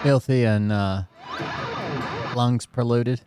Filthy and lungs polluted.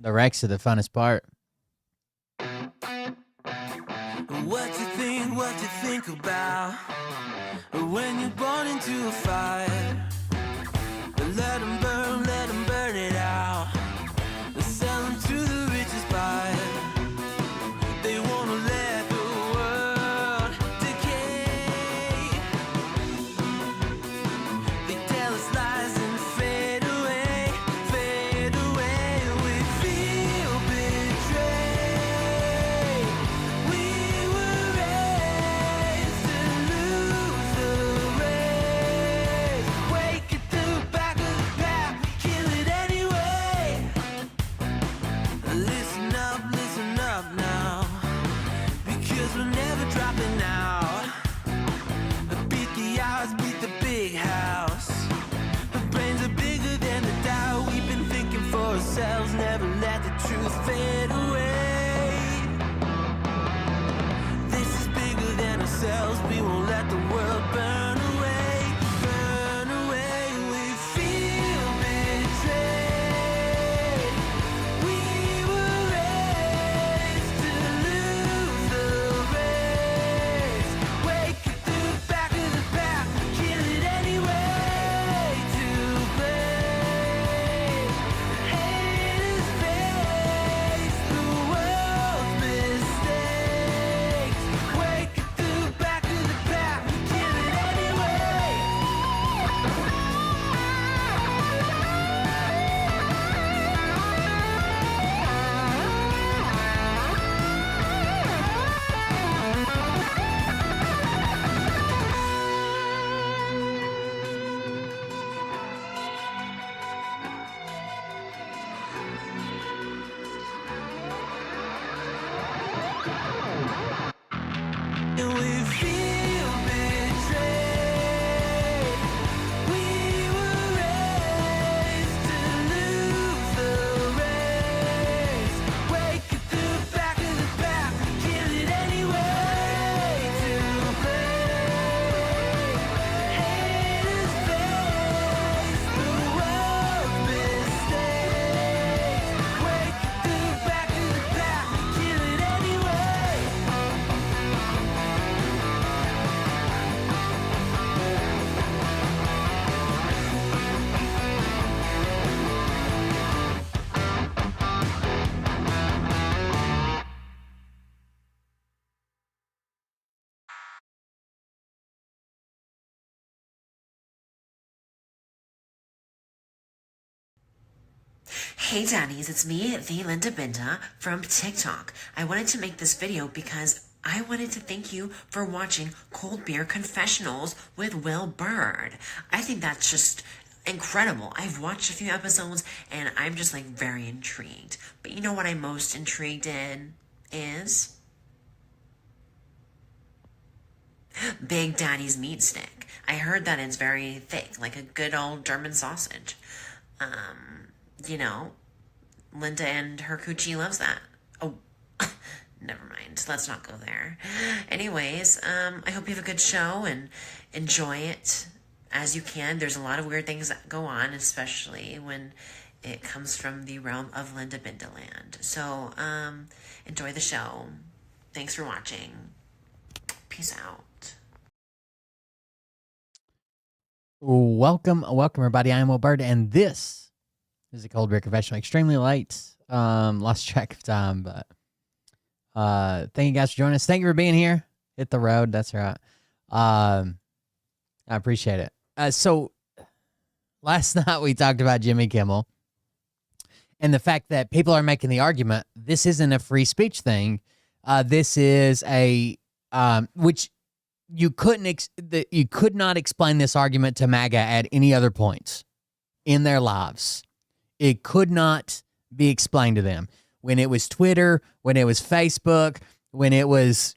The Rex are the funnest part. What you think about when you're born into a fire? Let them burn it out. Sell them to the richest buyer. They wanna let the world decay. They tell us lies and fade away, fade away. We feel betrayed. We were raised to lose the race. Wake at the back of the pack, kill it anyway. Listen up now, because we're never dropping out. Beat the odds, beat the big house. The brains are bigger than the doubt. We've been thinking for ourselves, never let the truth fade away. This is bigger than ourselves, we won't let the world burn away, burn away. We feel betrayed. We were raised to lose the race. Wake at the back of the pack, kill it anyway. To blame, haters face the world's mistakes. Wake at the back of the pack, kill it anyway. And we feel betrayed. We were raised to lose the race. Wake at the back of the pack, kill it anyway. To blame, haters face the world's mistakes. Wake at the back of the pack, kill it anyway. Hey daddies, it's me, the Linda Binda from TikTok. I wanted to make this video because I wanted to thank you for watching Cold Beer Confessionals with Will Bird. I think that's just incredible. I've watched a few episodes and I'm just like very intrigued. But you know what I'm most intrigued in is Big Daddy's meat stick. I heard that it's very thick, like a good old German sausage. You know, Linda and her coochie loves that. Oh, never mind. Let's not go there. Anyways, I hope you have a good show and enjoy it as you can. There's a lot of weird things that go on, especially when it comes from the realm of Linda Bindaland. So, enjoy the show. Thanks for watching. Peace out. Welcome, everybody. I'm Will Bird, and this is a Cold Beer Confessional. Extremely light. Lost track of time, but thank you guys for joining us. Thank you for being here. Hit the road. That's right. I appreciate it. So Last night we talked about Jimmy Kimmel and the fact that people are making the argument this isn't a free speech thing. This is a which you could not explain this argument to MAGA at any other point in their lives. It could not be explained to them. When it was Twitter, when it was Facebook, when it was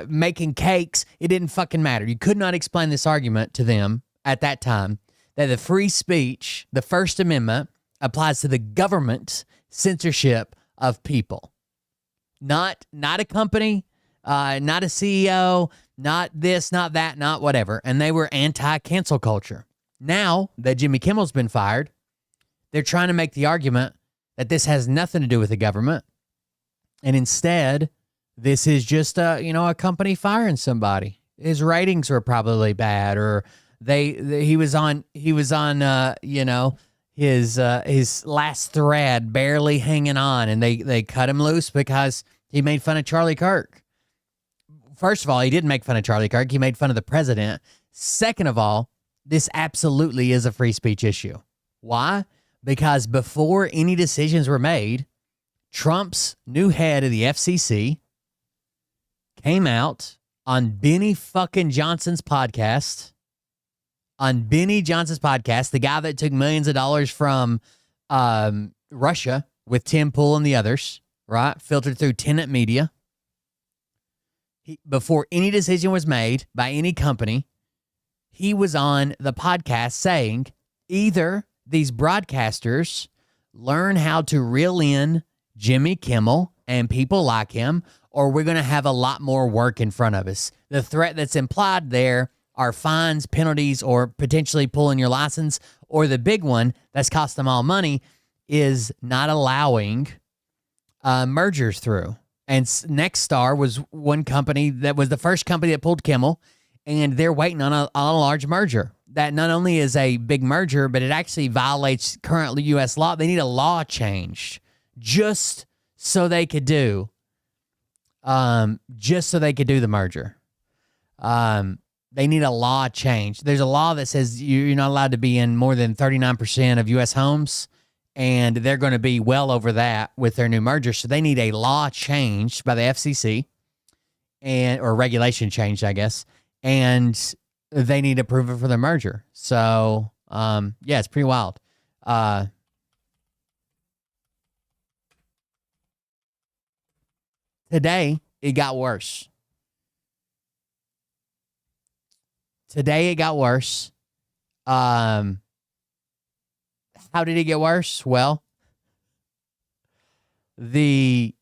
making cakes, it didn't fucking matter. You could not explain this argument to them at that time that the free speech, the First Amendment, applies to the government censorship of people. Not a company, not a CEO, not this, not that, not whatever. And they were anti-cancel culture. Now that Jimmy Kimmel's been fired, they're trying to make the argument that this has nothing to do with the government. And instead, this is just a company firing somebody. His ratings were probably bad, or he was on his last thread, barely hanging on, and they cut him loose because he made fun of Charlie Kirk. First of all, he didn't make fun of Charlie Kirk. He made fun of the president. Second of all, this absolutely is a free speech issue. Why? Because before any decisions were made, Trump's new head of the FCC came out on Benny fucking Johnson's podcast. On Benny Johnson's podcast, the guy that took millions of dollars from Russia with Tim Pool and the others, right? Filtered through Tenet Media. Before any decision was made by any company, he was on the podcast saying either these broadcasters learn how to reel in Jimmy Kimmel and people like him, or we're going to have a lot more work in front of us. The threat that's implied there are fines, penalties, or potentially pulling your license, or the big one that's cost them all money is not allowing mergers through. And Nexstar was one company that was the first company that pulled Kimmel, and they're waiting on a large merger. That not only is a big merger, but it actually violates currently U.S. law. They need a law changed just so they could do the merger. They need a law change. There's a law that says you're not allowed to be in more than 39% of U.S. homes, and they're going to be well over that with their new merger. So they need a law changed by the FCC, or regulation changed, I guess, and they need approval for the merger. So, yeah, it's pretty wild. Today, it got worse. Today, it got worse. How did it get worse? Well, the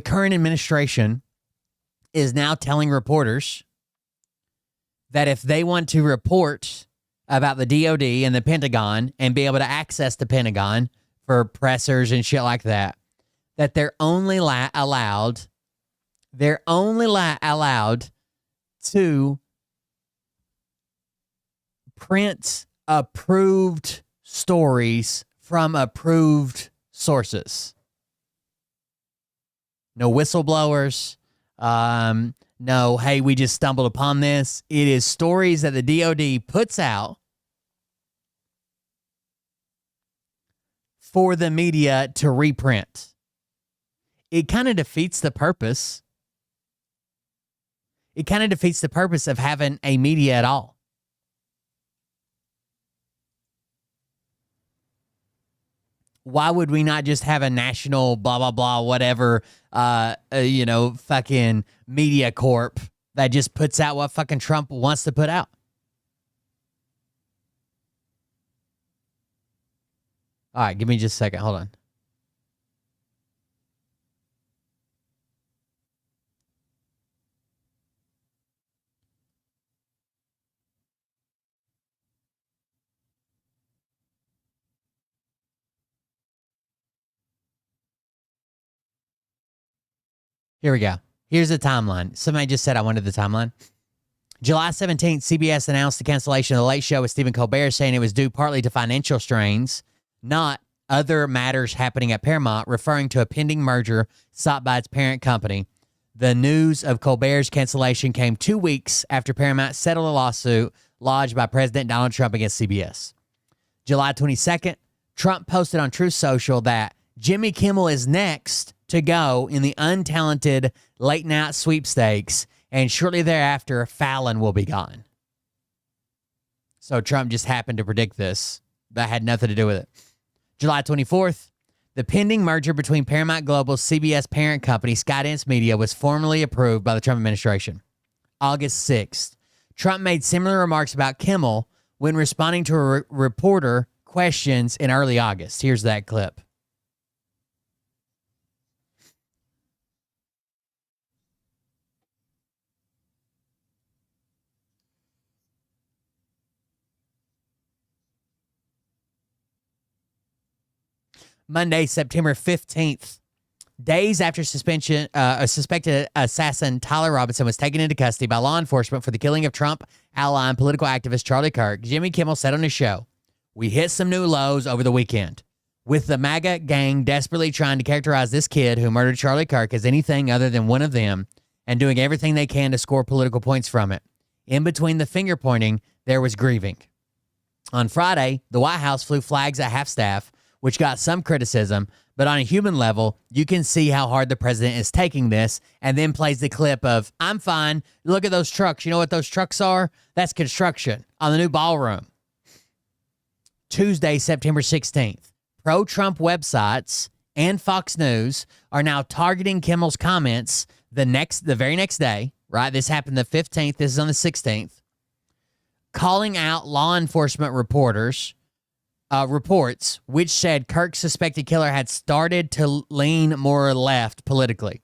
current administration is now telling reporters that if they want to report about the DOD and the Pentagon and be able to access the Pentagon for pressers and shit like that, that they're only allowed to print approved stories from approved sources. No whistleblowers. No, hey, we just stumbled upon this. It is stories that the DOD puts out for the media to reprint. It kind of defeats the purpose. It kind of defeats the purpose of having a media at all. Why would we not just have a national blah, blah, blah, whatever, fucking media corp that just puts out what fucking Trump wants to put out? All right, give me just a second. Hold on. Here we go. Here's the timeline. Somebody just said I wanted the timeline. July 17th, CBS announced the cancellation of The Late Show with Stephen Colbert, saying it was due partly to financial strains, not other matters happening at Paramount, referring to a pending merger sought by its parent company. The news of Colbert's cancellation came 2 weeks after Paramount settled a lawsuit lodged by President Donald Trump against CBS. July 22nd, Trump posted on Truth Social that Jimmy Kimmel is next to go in the untalented late night sweepstakes, and shortly thereafter, Fallon will be gone. So Trump just happened to predict this. That had nothing to do with it. July 24th, the pending merger between Paramount Global's CBS parent company, Skydance Media, was formally approved by the Trump administration. August 6th, Trump made similar remarks about Kimmel when responding to a reporter questions in early August. Here's that clip. Monday, September 15th, days after a suspected assassin, Tyler Robinson, was taken into custody by law enforcement for the killing of Trump ally and political activist Charlie Kirk, Jimmy Kimmel said on his show, "We hit some new lows over the weekend, with the MAGA gang desperately trying to characterize this kid who murdered Charlie Kirk as anything other than one of them and doing everything they can to score political points from it. In between the finger pointing, there was grieving." On Friday, the White House flew flags at half-staff, which got some criticism, but on a human level, you can see how hard the president is taking this, and then plays the clip of, "I'm fine, look at those trucks. You know what those trucks are? That's construction on the new ballroom." Tuesday, September 16th, pro-Trump websites and Fox News are now targeting Kimmel's comments the very next day, right? This happened the 15th. This is on the 16th. Calling out law enforcement reports, which said Kirk's suspected killer had started to lean more left politically.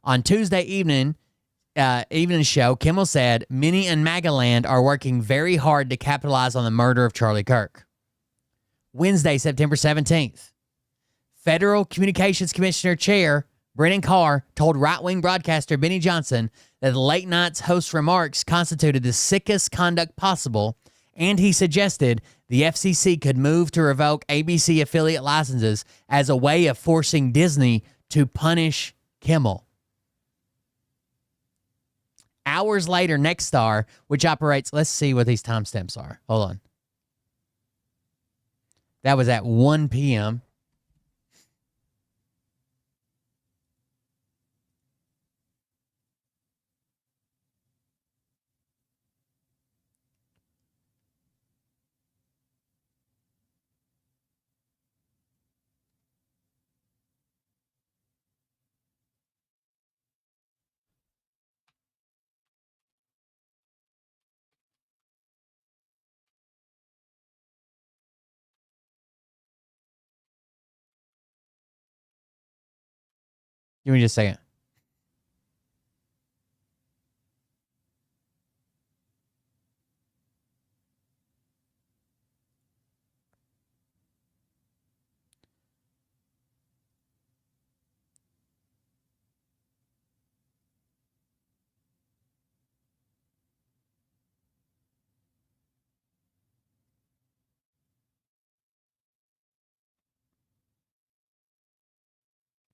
On Tuesday evening show, Kimmel said, "Many in MAGA land are working very hard to capitalize on the murder of Charlie Kirk." Wednesday, September 17th, Federal Communications Commissioner Chair Brennan Carr told right-wing broadcaster Benny Johnson that the late night's host's remarks constituted the sickest conduct possible, and he suggested the FCC could move to revoke ABC affiliate licenses as a way of forcing Disney to punish Kimmel. Hours later, Nexstar, which operates, let's see what these timestamps are. Hold on. That was at 1 p.m. Give me just a second.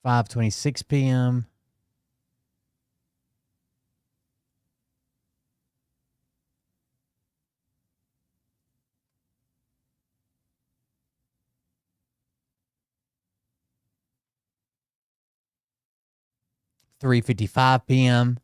$5:26 p.m. $3:55 p.m.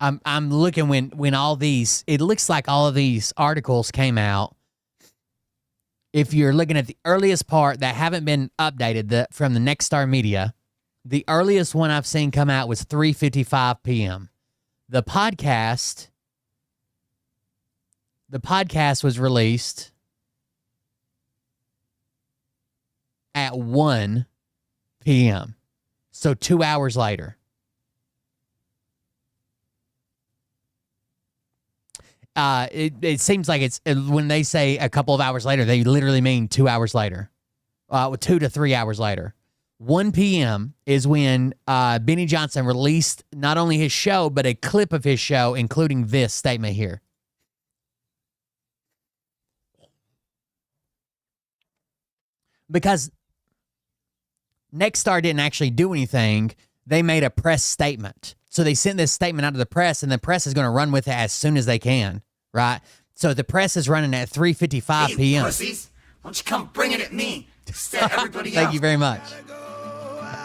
I'm looking when all these, it looks like all of these articles came out. If you're looking at the earliest part that haven't been updated from the Nexstar Media, the earliest one I've seen come out was 3:55 p.m. The podcast was released at 1 p.m. So 2 hours later. it seems like it's when they say a couple of hours later, they literally mean 2 hours later, 2 to 3 hours later. 1 p.m. is when Benny Johnson released not only his show, but a clip of his show, including this statement here. Because Nexstar didn't actually do anything. They made a press statement. So they sent this statement out to the press, and the press is going to run with it as soon as they can, right? So the press is running at 3:55 p.m. Pussies, why don't you come bring it at me? Set everybody Thank else. you very much.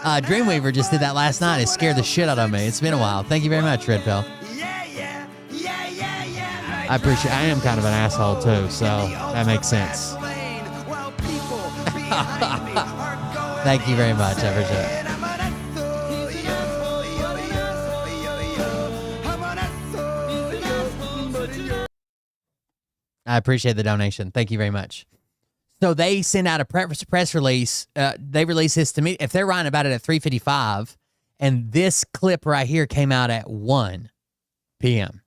Dreamweaver just did that last night. It scared the shit out of me. It's been a while. Thank you very much, Red Pill. I appreciate. I am kind of an asshole too, so that makes sense. Thank you very much. I appreciate it. I appreciate the donation. Thank you very much. So they send out a press release. They release this to me. If they're writing about it at 3:55, and this clip right here came out at 1 p.m.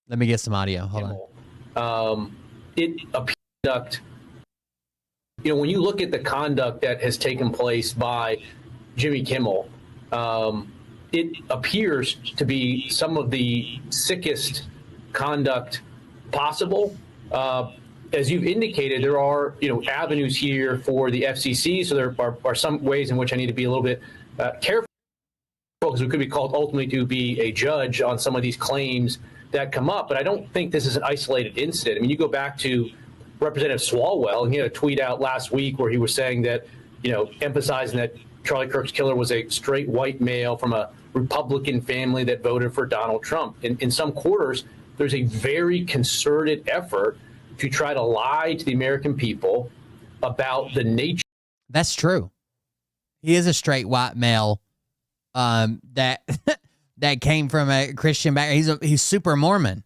Let me get some audio. Hold on. It appears, when you look at the conduct that has taken place by Jimmy Kimmel, it appears to be some of the sickest conduct possible. As you've indicated, there are avenues here for the FCC, so there are some ways in which I need to be a little bit careful, because we could be called ultimately to be a judge on some of these claims that come up. But I don't think this is an isolated incident. I mean, you go back to Representative Swalwell, and he had a tweet out last week where he was saying that, emphasizing that Charlie Kirk's killer was a straight white male from a Republican family that voted for Donald Trump. In some quarters, there's a very concerted effort to try to lie to the American people about the nature. That's true. He is a straight white male that that came from a Christian background. He's super Mormon.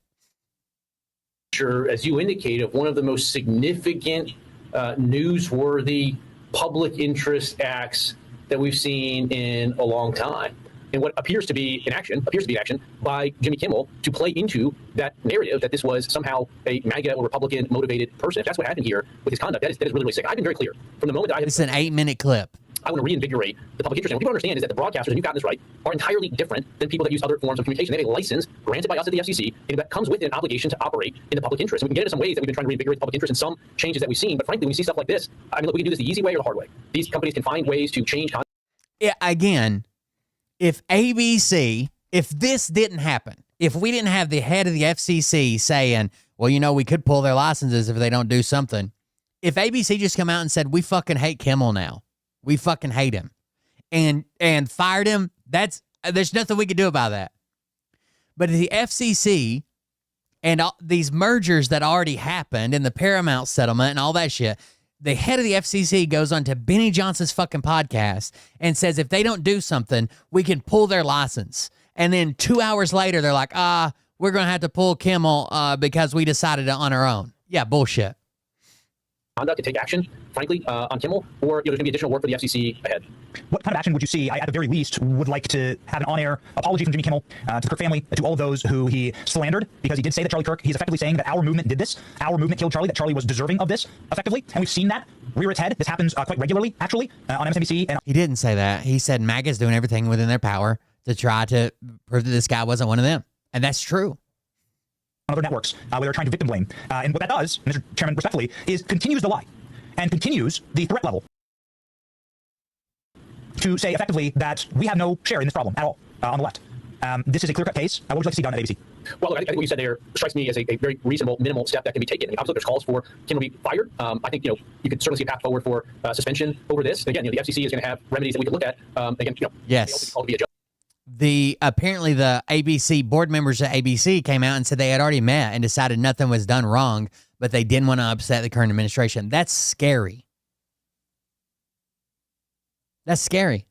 As you indicate, of one of the most significant, newsworthy public interest acts that we've seen in a long time. And what appears to be an action by Jimmy Kimmel to play into that narrative that this was somehow a MAGA or Republican motivated person. If that's what happened here with his conduct, that is really, really sick. I've been very clear from the moment that I have. It's an 8-minute clip. I want to reinvigorate the public interest. And what people understand is that the broadcasters, and you've gotten this right, are entirely different than people that use other forms of communication. They have a license granted by us at the FCC, and that comes with an obligation to operate in the public interest. And we can get into some ways that we've been trying to reinvigorate the public interest in some changes that we've seen. But frankly, when we see stuff like this, I mean, look, we can do this the easy way or the hard way. These companies can find ways to change content. Yeah, again, if this didn't happen, if we didn't have the head of the FCC saying, well, we could pull their licenses if they don't do something. If ABC just come out and said, we fucking hate Kimmel now, we fucking hate him, and fired him, there's nothing we could do about that. But the FCC and all these mergers that already happened and the Paramount settlement and all that shit, the head of the FCC goes on to Benny Johnson's fucking podcast and says if they don't do something, we can pull their license. And then 2 hours later, they're like, we're going to have to pull Kimmel because we decided it on our own. Yeah, bullshit. Conduct to take action, frankly, on Kimmel, or there's going to be additional work for the FCC ahead. What kind of action would you see? I, at the very least, would like to have an on-air apology from Jimmy Kimmel to the Kirk family, to all of those who he slandered, because he did say that Charlie Kirk, he's effectively saying that our movement did this, our movement killed Charlie, that Charlie was deserving of this, effectively, and we've seen that rear its head. This happens quite regularly, actually, on MSNBC. And he didn't say that. He said MAGA's doing everything within their power to try to prove that this guy wasn't one of them, and that's true. On other networks, where they're trying to victim blame. And what that does, Mr. Chairman, respectfully, is continues the lie and continues the threat level to say effectively that we have no share in this problem at all on the left. This is a clear-cut case. What would you like to see done at ABC? Well, look, I think what you said there strikes me as a very reasonable, minimal step that can be taken. I mean, obviously, there's calls for Kimmel to be fired. I think, you could certainly see a path forward for suspension over this. And again, the FCC is going to have remedies that we could look at. Again, yes. Called to be a judge. Apparently the ABC board members at ABC came out and said they had already met and decided nothing was done wrong, but they didn't want to upset the current administration. That's scary. That's scary.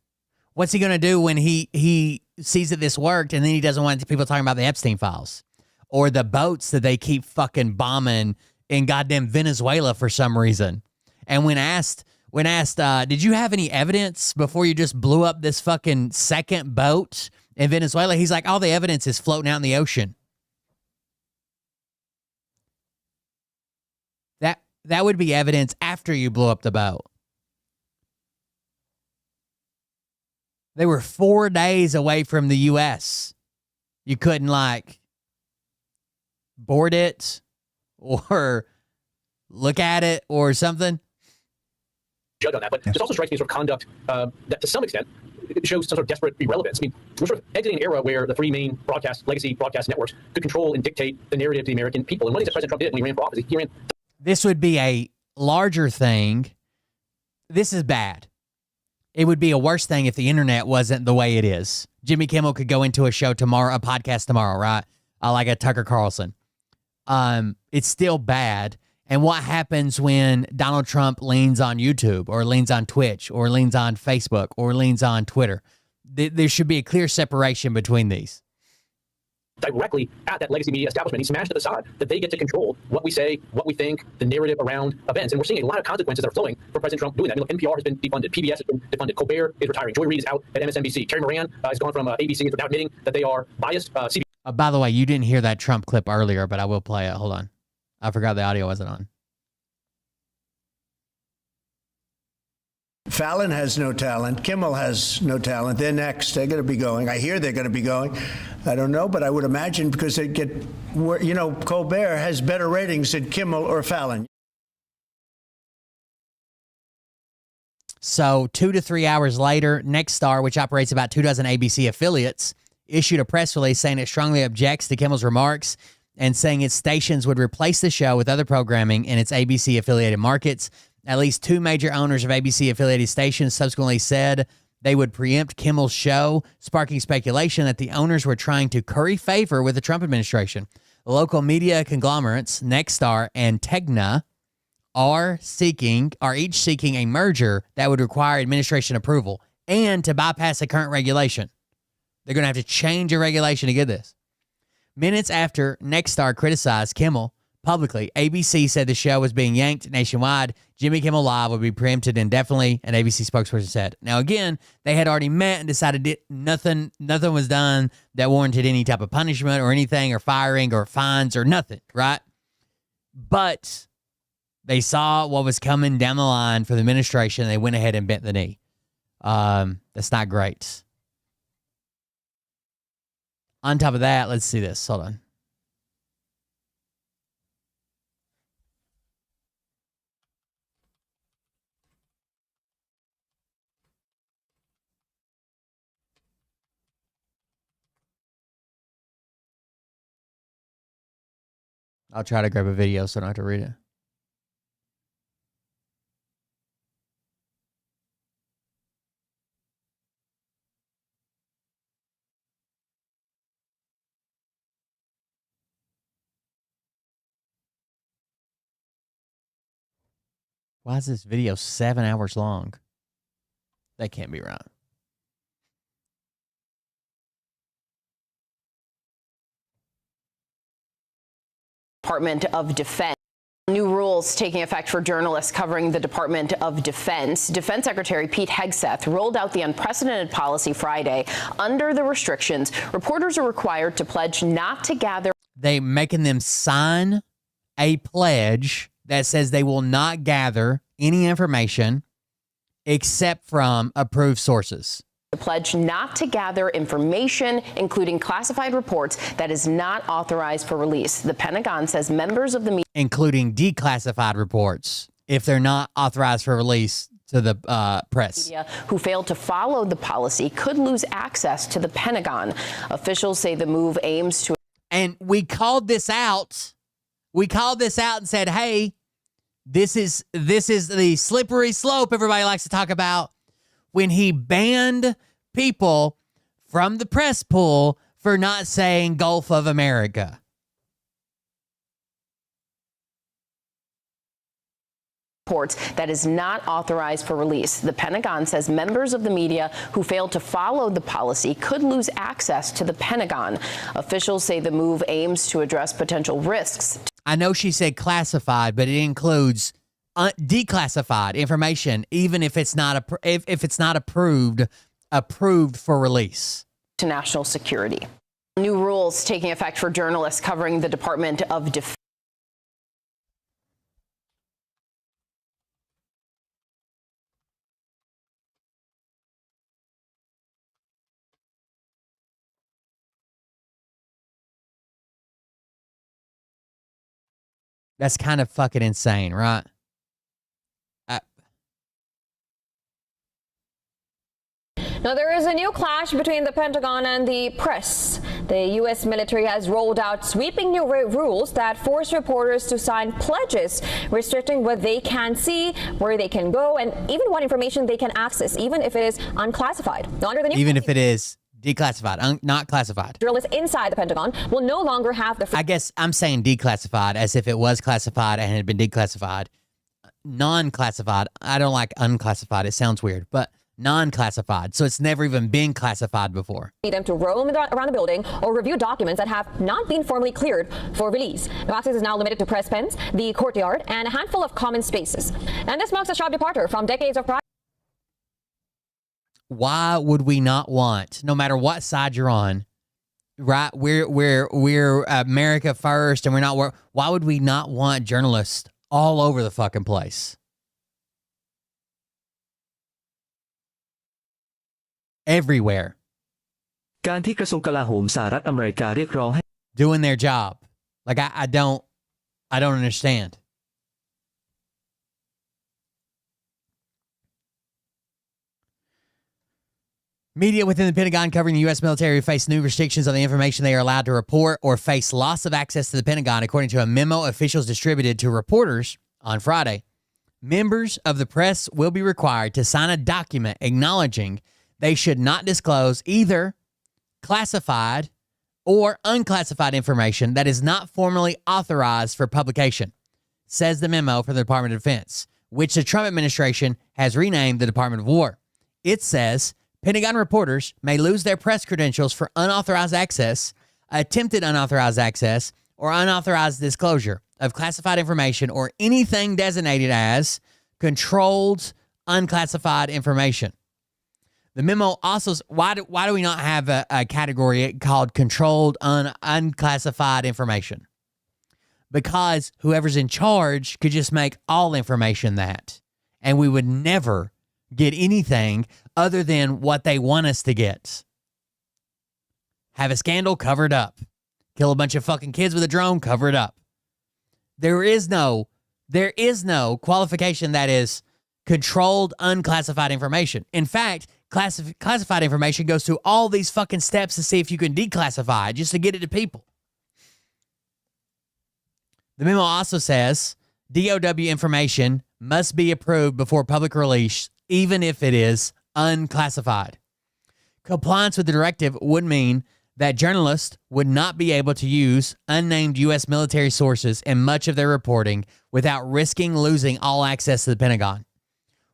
What's he going to do when he sees that this worked and then he doesn't want people talking about the Epstein files or the boats that they keep fucking bombing in goddamn Venezuela for some reason? And when asked, did you have any evidence before you just blew up this fucking second boat in Venezuela. He's like, all the evidence is floating out in the ocean. That would be evidence after you blew up the boat. They were 4 days away from the U.S. You couldn't, like, board it or look at it or something. Judge on that, but this also strikes me as sort of conduct that to some extent it shows some sort of desperate irrelevance. I mean, we're sort of exiting an era where the three main legacy broadcast networks could control and dictate the narrative to the American people. And one of the things that President Trump did when he ran for office, he ran. This would be a larger thing. This is bad. It would be a worse thing if the internet wasn't the way it is. Jimmy Kimmel could go into a show tomorrow, a podcast tomorrow, right? Like a Tucker Carlson. It's still bad. And what happens when Donald Trump leans on YouTube or leans on Twitch or leans on Facebook or leans on Twitter? There should be a clear separation between these. Directly at that legacy media establishment. He smashed to the side that they get to control what we say, what we think, the narrative around events. And we're seeing a lot of consequences that are flowing from President Trump doing that. I mean, look, NPR has been defunded. PBS has been defunded. Colbert is retiring. Joy Reid is out at MSNBC. Terry Moran has gone from ABC to now admitting that they are biased. CBS. By the way, you didn't hear that Trump clip earlier, but I will play it. Hold on. I forgot the audio wasn't on. Fallon has no talent. Kimmel has no talent. They're next. They're going to be going. I hear they're going to be going. I don't know, but I would imagine because they get, you know, Colbert has better ratings than Kimmel or Fallon. So 2 to 3 hours later, Nexstar, which operates about 24 ABC affiliates, issued a press release saying it strongly objects to Kimmel's remarks and saying its stations would replace the show with other programming in its ABC-affiliated markets. At least 2 major owners of ABC-affiliated stations subsequently said they would preempt Kimmel's show, sparking speculation that the owners were trying to curry favor with the Trump administration. Local media conglomerates, Nexstar and Tegna, are each seeking a merger that would require administration approval and to bypass the current regulation. They're going to have to change a regulation to get this. Minutes after Nexstar criticized Kimmel publicly, ABC said the show was being yanked nationwide. Jimmy Kimmel Live would be preempted indefinitely, an ABC spokesperson said. Now, again, they had already met and decided nothing was done that warranted any type of punishment or anything or firing or fines or nothing, right? But they saw what was coming down the line for the administration. They went ahead and bent the knee. That's not great. On top of that, let's see this. Hold on. I'll try to grab a video so I don't have to read it. Why is this video 7 hours long? That can't be right. Department of Defense. New rules taking effect for journalists covering the Department of Defense. Defense Secretary Pete Hegseth rolled out the unprecedented policy Friday. Under the restrictions, reporters are required to pledge not to gather. They making them sign a pledge that says they will not gather any information except from approved sources. The pledge not to gather information, including classified reports, that is not authorized for release. The Pentagon says members of the media, including declassified reports, if they're not authorized for release to the press, who fail to follow the policy could lose access to the Pentagon. Officials say the move aims to. And we called this out. We called this out and said, "Hey, this is the slippery slope everybody likes to talk about." When he banned people from the press pool for not saying Gulf of America. Reports that is not authorized for release. The Pentagon says members of the media who fail to follow the policy could lose access to the Pentagon. Officials say the move aims to address potential risks. I know she said classified, but it includes declassified information, even if it's not if it's not approved for release. to national security. New rules taking effect for journalists covering the Department of Defense. That's kind of fucking insane, right? Now, there is a new clash between the Pentagon and the press. The U.S. military has rolled out sweeping new rules that force reporters to sign pledges restricting what they can see, where they can go, and even what information they can access, even if it is unclassified. Now, under the new even if it is declassified, not classified. Journalists inside the Pentagon will no longer have the... I guess I'm saying declassified as if it was classified and had been declassified. Non-classified, I don't like unclassified. It sounds weird, but non-classified. So it's never even been classified before. Them to roam around the building or review documents that have not been formally cleared for release. No access is now limited to press pens, the courtyard, and a handful of common spaces. And this marks a sharp departure from decades of practice. Why would we not want, no matter what side you're on, right? We're America first, and we're not. Why would we not want journalists all over the fucking place? Everywhere. การที่กระทรวงกลาโหมสหรัฐอเมริกาเรียกร้องให้ doing their job. Like I don't understand. Media within the Pentagon covering the U.S. military face new restrictions on the information they are allowed to report or face loss of access to the Pentagon, according to a memo officials distributed to reporters on Friday. Members of the press will be required to sign a document acknowledging they should not disclose either classified or unclassified information that is not formally authorized for publication, says the memo from the Department of Defense, which the Trump administration has renamed the Department of War. It says Pentagon reporters may lose their press credentials for unauthorized access, attempted unauthorized access, or unauthorized disclosure of classified information or anything designated as controlled unclassified information. The memo also, why do we not have a category called controlled unclassified information? Because whoever's in charge could just make all information that, and we would never get anything other than what they want us to get. Have a scandal, cover it up. Kill a bunch of fucking kids with a drone, cover it up. There is no qualification that is controlled unclassified information. In fact, classified information goes through all these fucking steps to see if you can declassify it just to get it to people. The memo also says DOW information must be approved before public release, even if it is unclassified. Compliance with the directive would mean that journalists would not be able to use unnamed U.S. military sources in much of their reporting without risking losing all access to the Pentagon.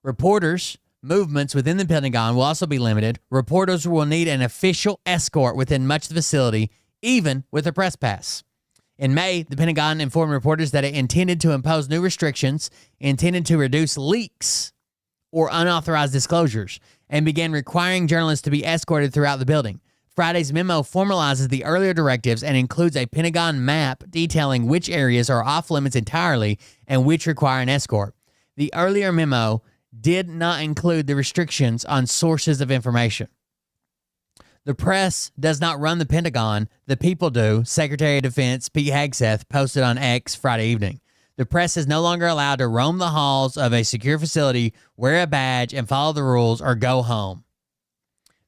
Reporters' movements within the Pentagon will also be limited. Reporters will need an official escort within much of the facility, even with a press pass. In May, the Pentagon informed reporters that it intended to impose new restrictions intended to reduce leaks or unauthorized disclosures and began requiring journalists to be escorted throughout the building. Friday's memo formalizes the earlier directives and includes a Pentagon map detailing which areas are off limits entirely and which require an escort. The earlier memo did not include the restrictions on sources of information. The press does not run the Pentagon. The people do, Secretary of Defense Pete Hegseth posted on X Friday evening. The press is no longer allowed to roam the halls of a secure facility, wear a badge, and follow the rules or go home.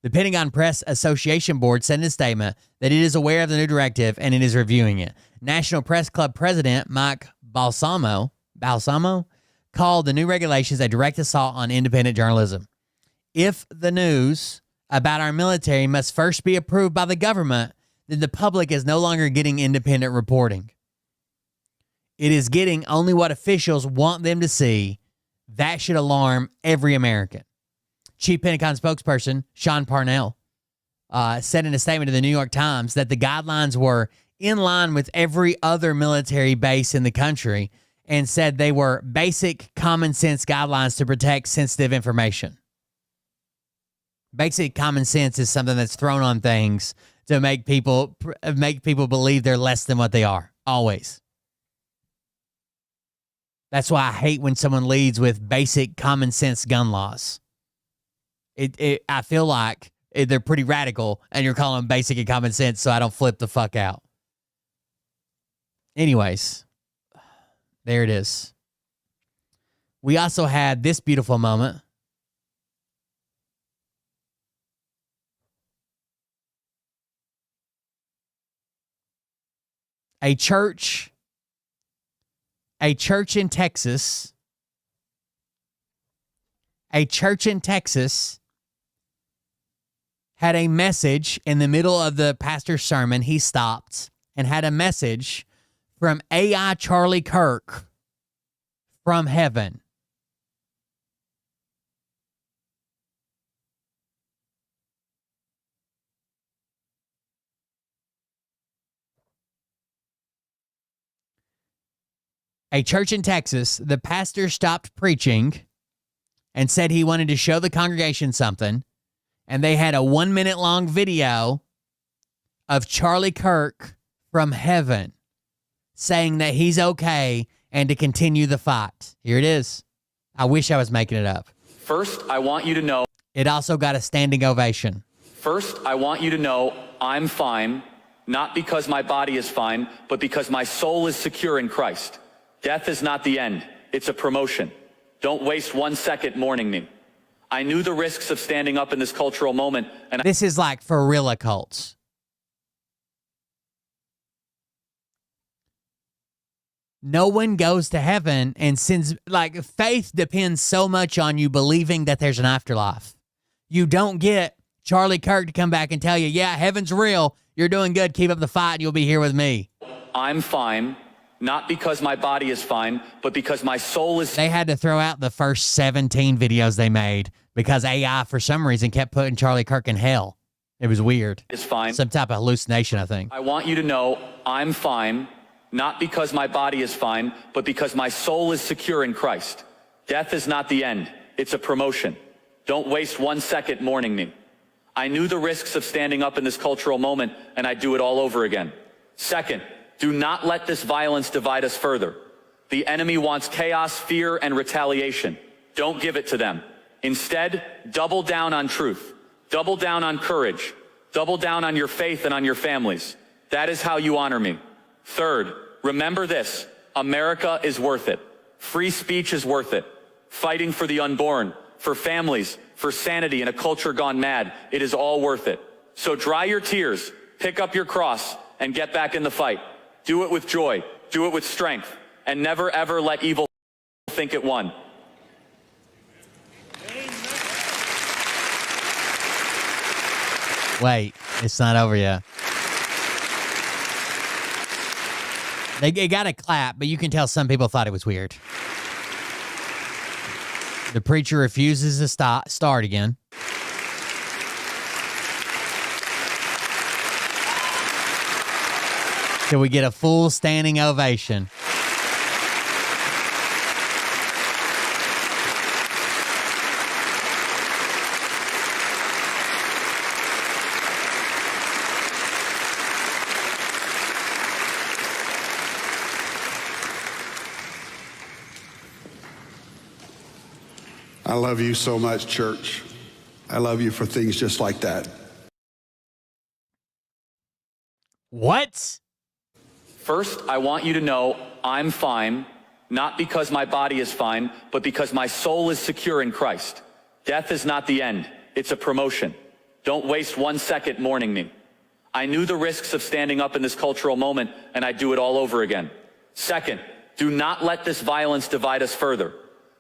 The Pentagon Press Association Board said in a statement that it is aware of the new directive and it is reviewing it. National Press Club President Mike Balsamo called the new regulations a direct assault on independent journalism. If the news about our military must first be approved by the government, then the public is no longer getting independent reporting. It is getting only what officials want them to see. That should alarm every American. Chief Pentagon spokesperson Sean Parnell said in a statement to the New York Times that the guidelines were in line with every other military base in the country and said they were basic common sense guidelines to protect sensitive information. Basic common sense is something that's thrown on things to make people believe they're less than what they are. Always. That's why I hate when someone leads with basic common sense gun laws. I feel like they're pretty radical, and you're calling them basic and common sense, so I don't flip the fuck out. Anyways, there it is. We also had this beautiful moment. A church in Texas had a message in the middle of the pastor's sermon. He stopped and had a message from AI Charlie Kirk from heaven. A church in Texas, the pastor stopped preaching and said he wanted to show the congregation something, and they had a 1 minute long video of Charlie Kirk from heaven saying that he's okay and to continue the fight. Here it is. I wish I was making it up. First, I want you to know. It also got a standing ovation. First, I want you to know I'm fine, not because my body is fine, but because my soul is secure in Christ. Death is not the end. It's a promotion. Don't waste 1 second mourning me. I knew the risks of standing up in this cultural moment, and this is like for real occults. No one goes to heaven and sins. Like, faith depends so much on you believing that there's an afterlife. You don't get Charlie Kirk to come back and tell you, yeah, heaven's real. You're doing good. Keep up the fight and you'll be here with me. I'm fine, not because my body is fine, but because my soul is... They had to throw out the first 17 videos they made because AI, for some reason, kept putting Charlie Kirk in hell. It was weird. Is fine. Some type of hallucination, I think. I want you to know I'm fine, not because my body is fine, but because my soul is secure in Christ. Death is not the end. It's a promotion. Don't waste 1 second mourning me. I knew the risks of standing up in this cultural moment, and I'd do it all over again. Second, do not let this violence divide us further. The enemy wants chaos, fear, and retaliation. Don't give it to them. Instead, double down on truth. Double down on courage. Double down on your faith and on your families. That is how you honor me. Third, remember this. America is worth it. Free speech is worth it. Fighting for the unborn, for families, for sanity in a culture gone mad, it is all worth it. So dry your tears, pick up your cross, and get back in the fight. Do it with joy, do it with strength, and never ever let evil think it won. Wait, it's not over yet. They got a clap, but you can tell some people thought it was weird. The preacher refuses to start again. So we get a full standing ovation. I love you so much, church. I love you for things just like that. What? First, I want you to know I'm fine, not because my body is fine, but because my soul is secure in Christ. Death is not the end. It's a promotion. Don't waste 1 second mourning me. I knew the risks of standing up in this cultural moment, and I'd do it all over again. Second, do not let this violence divide us further.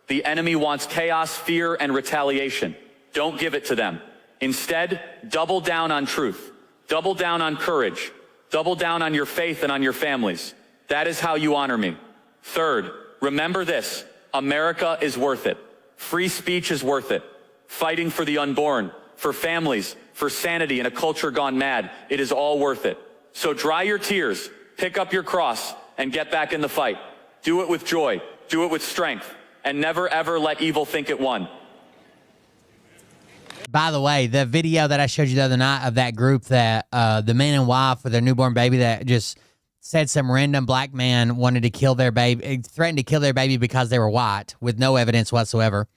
The enemy wants chaos, fear, and retaliation. Don't give it to them. Instead, double down on truth. Double down on courage. Double down on your faith and on your families. That is how you honor me. Third, remember this. America is worth it. Free speech is worth it. Fighting for the unborn, for families, for sanity in a culture gone mad, it is all worth it. So dry your tears, pick up your cross, and get back in the fight. Do it with joy. Do it with strength. And never ever let evil think it won. By the way, the video that I showed you the other night of that group that the man and wife with their newborn baby that just said some random black man wanted to kill their baby, threatened to kill their baby because they were white with no evidence whatsoever,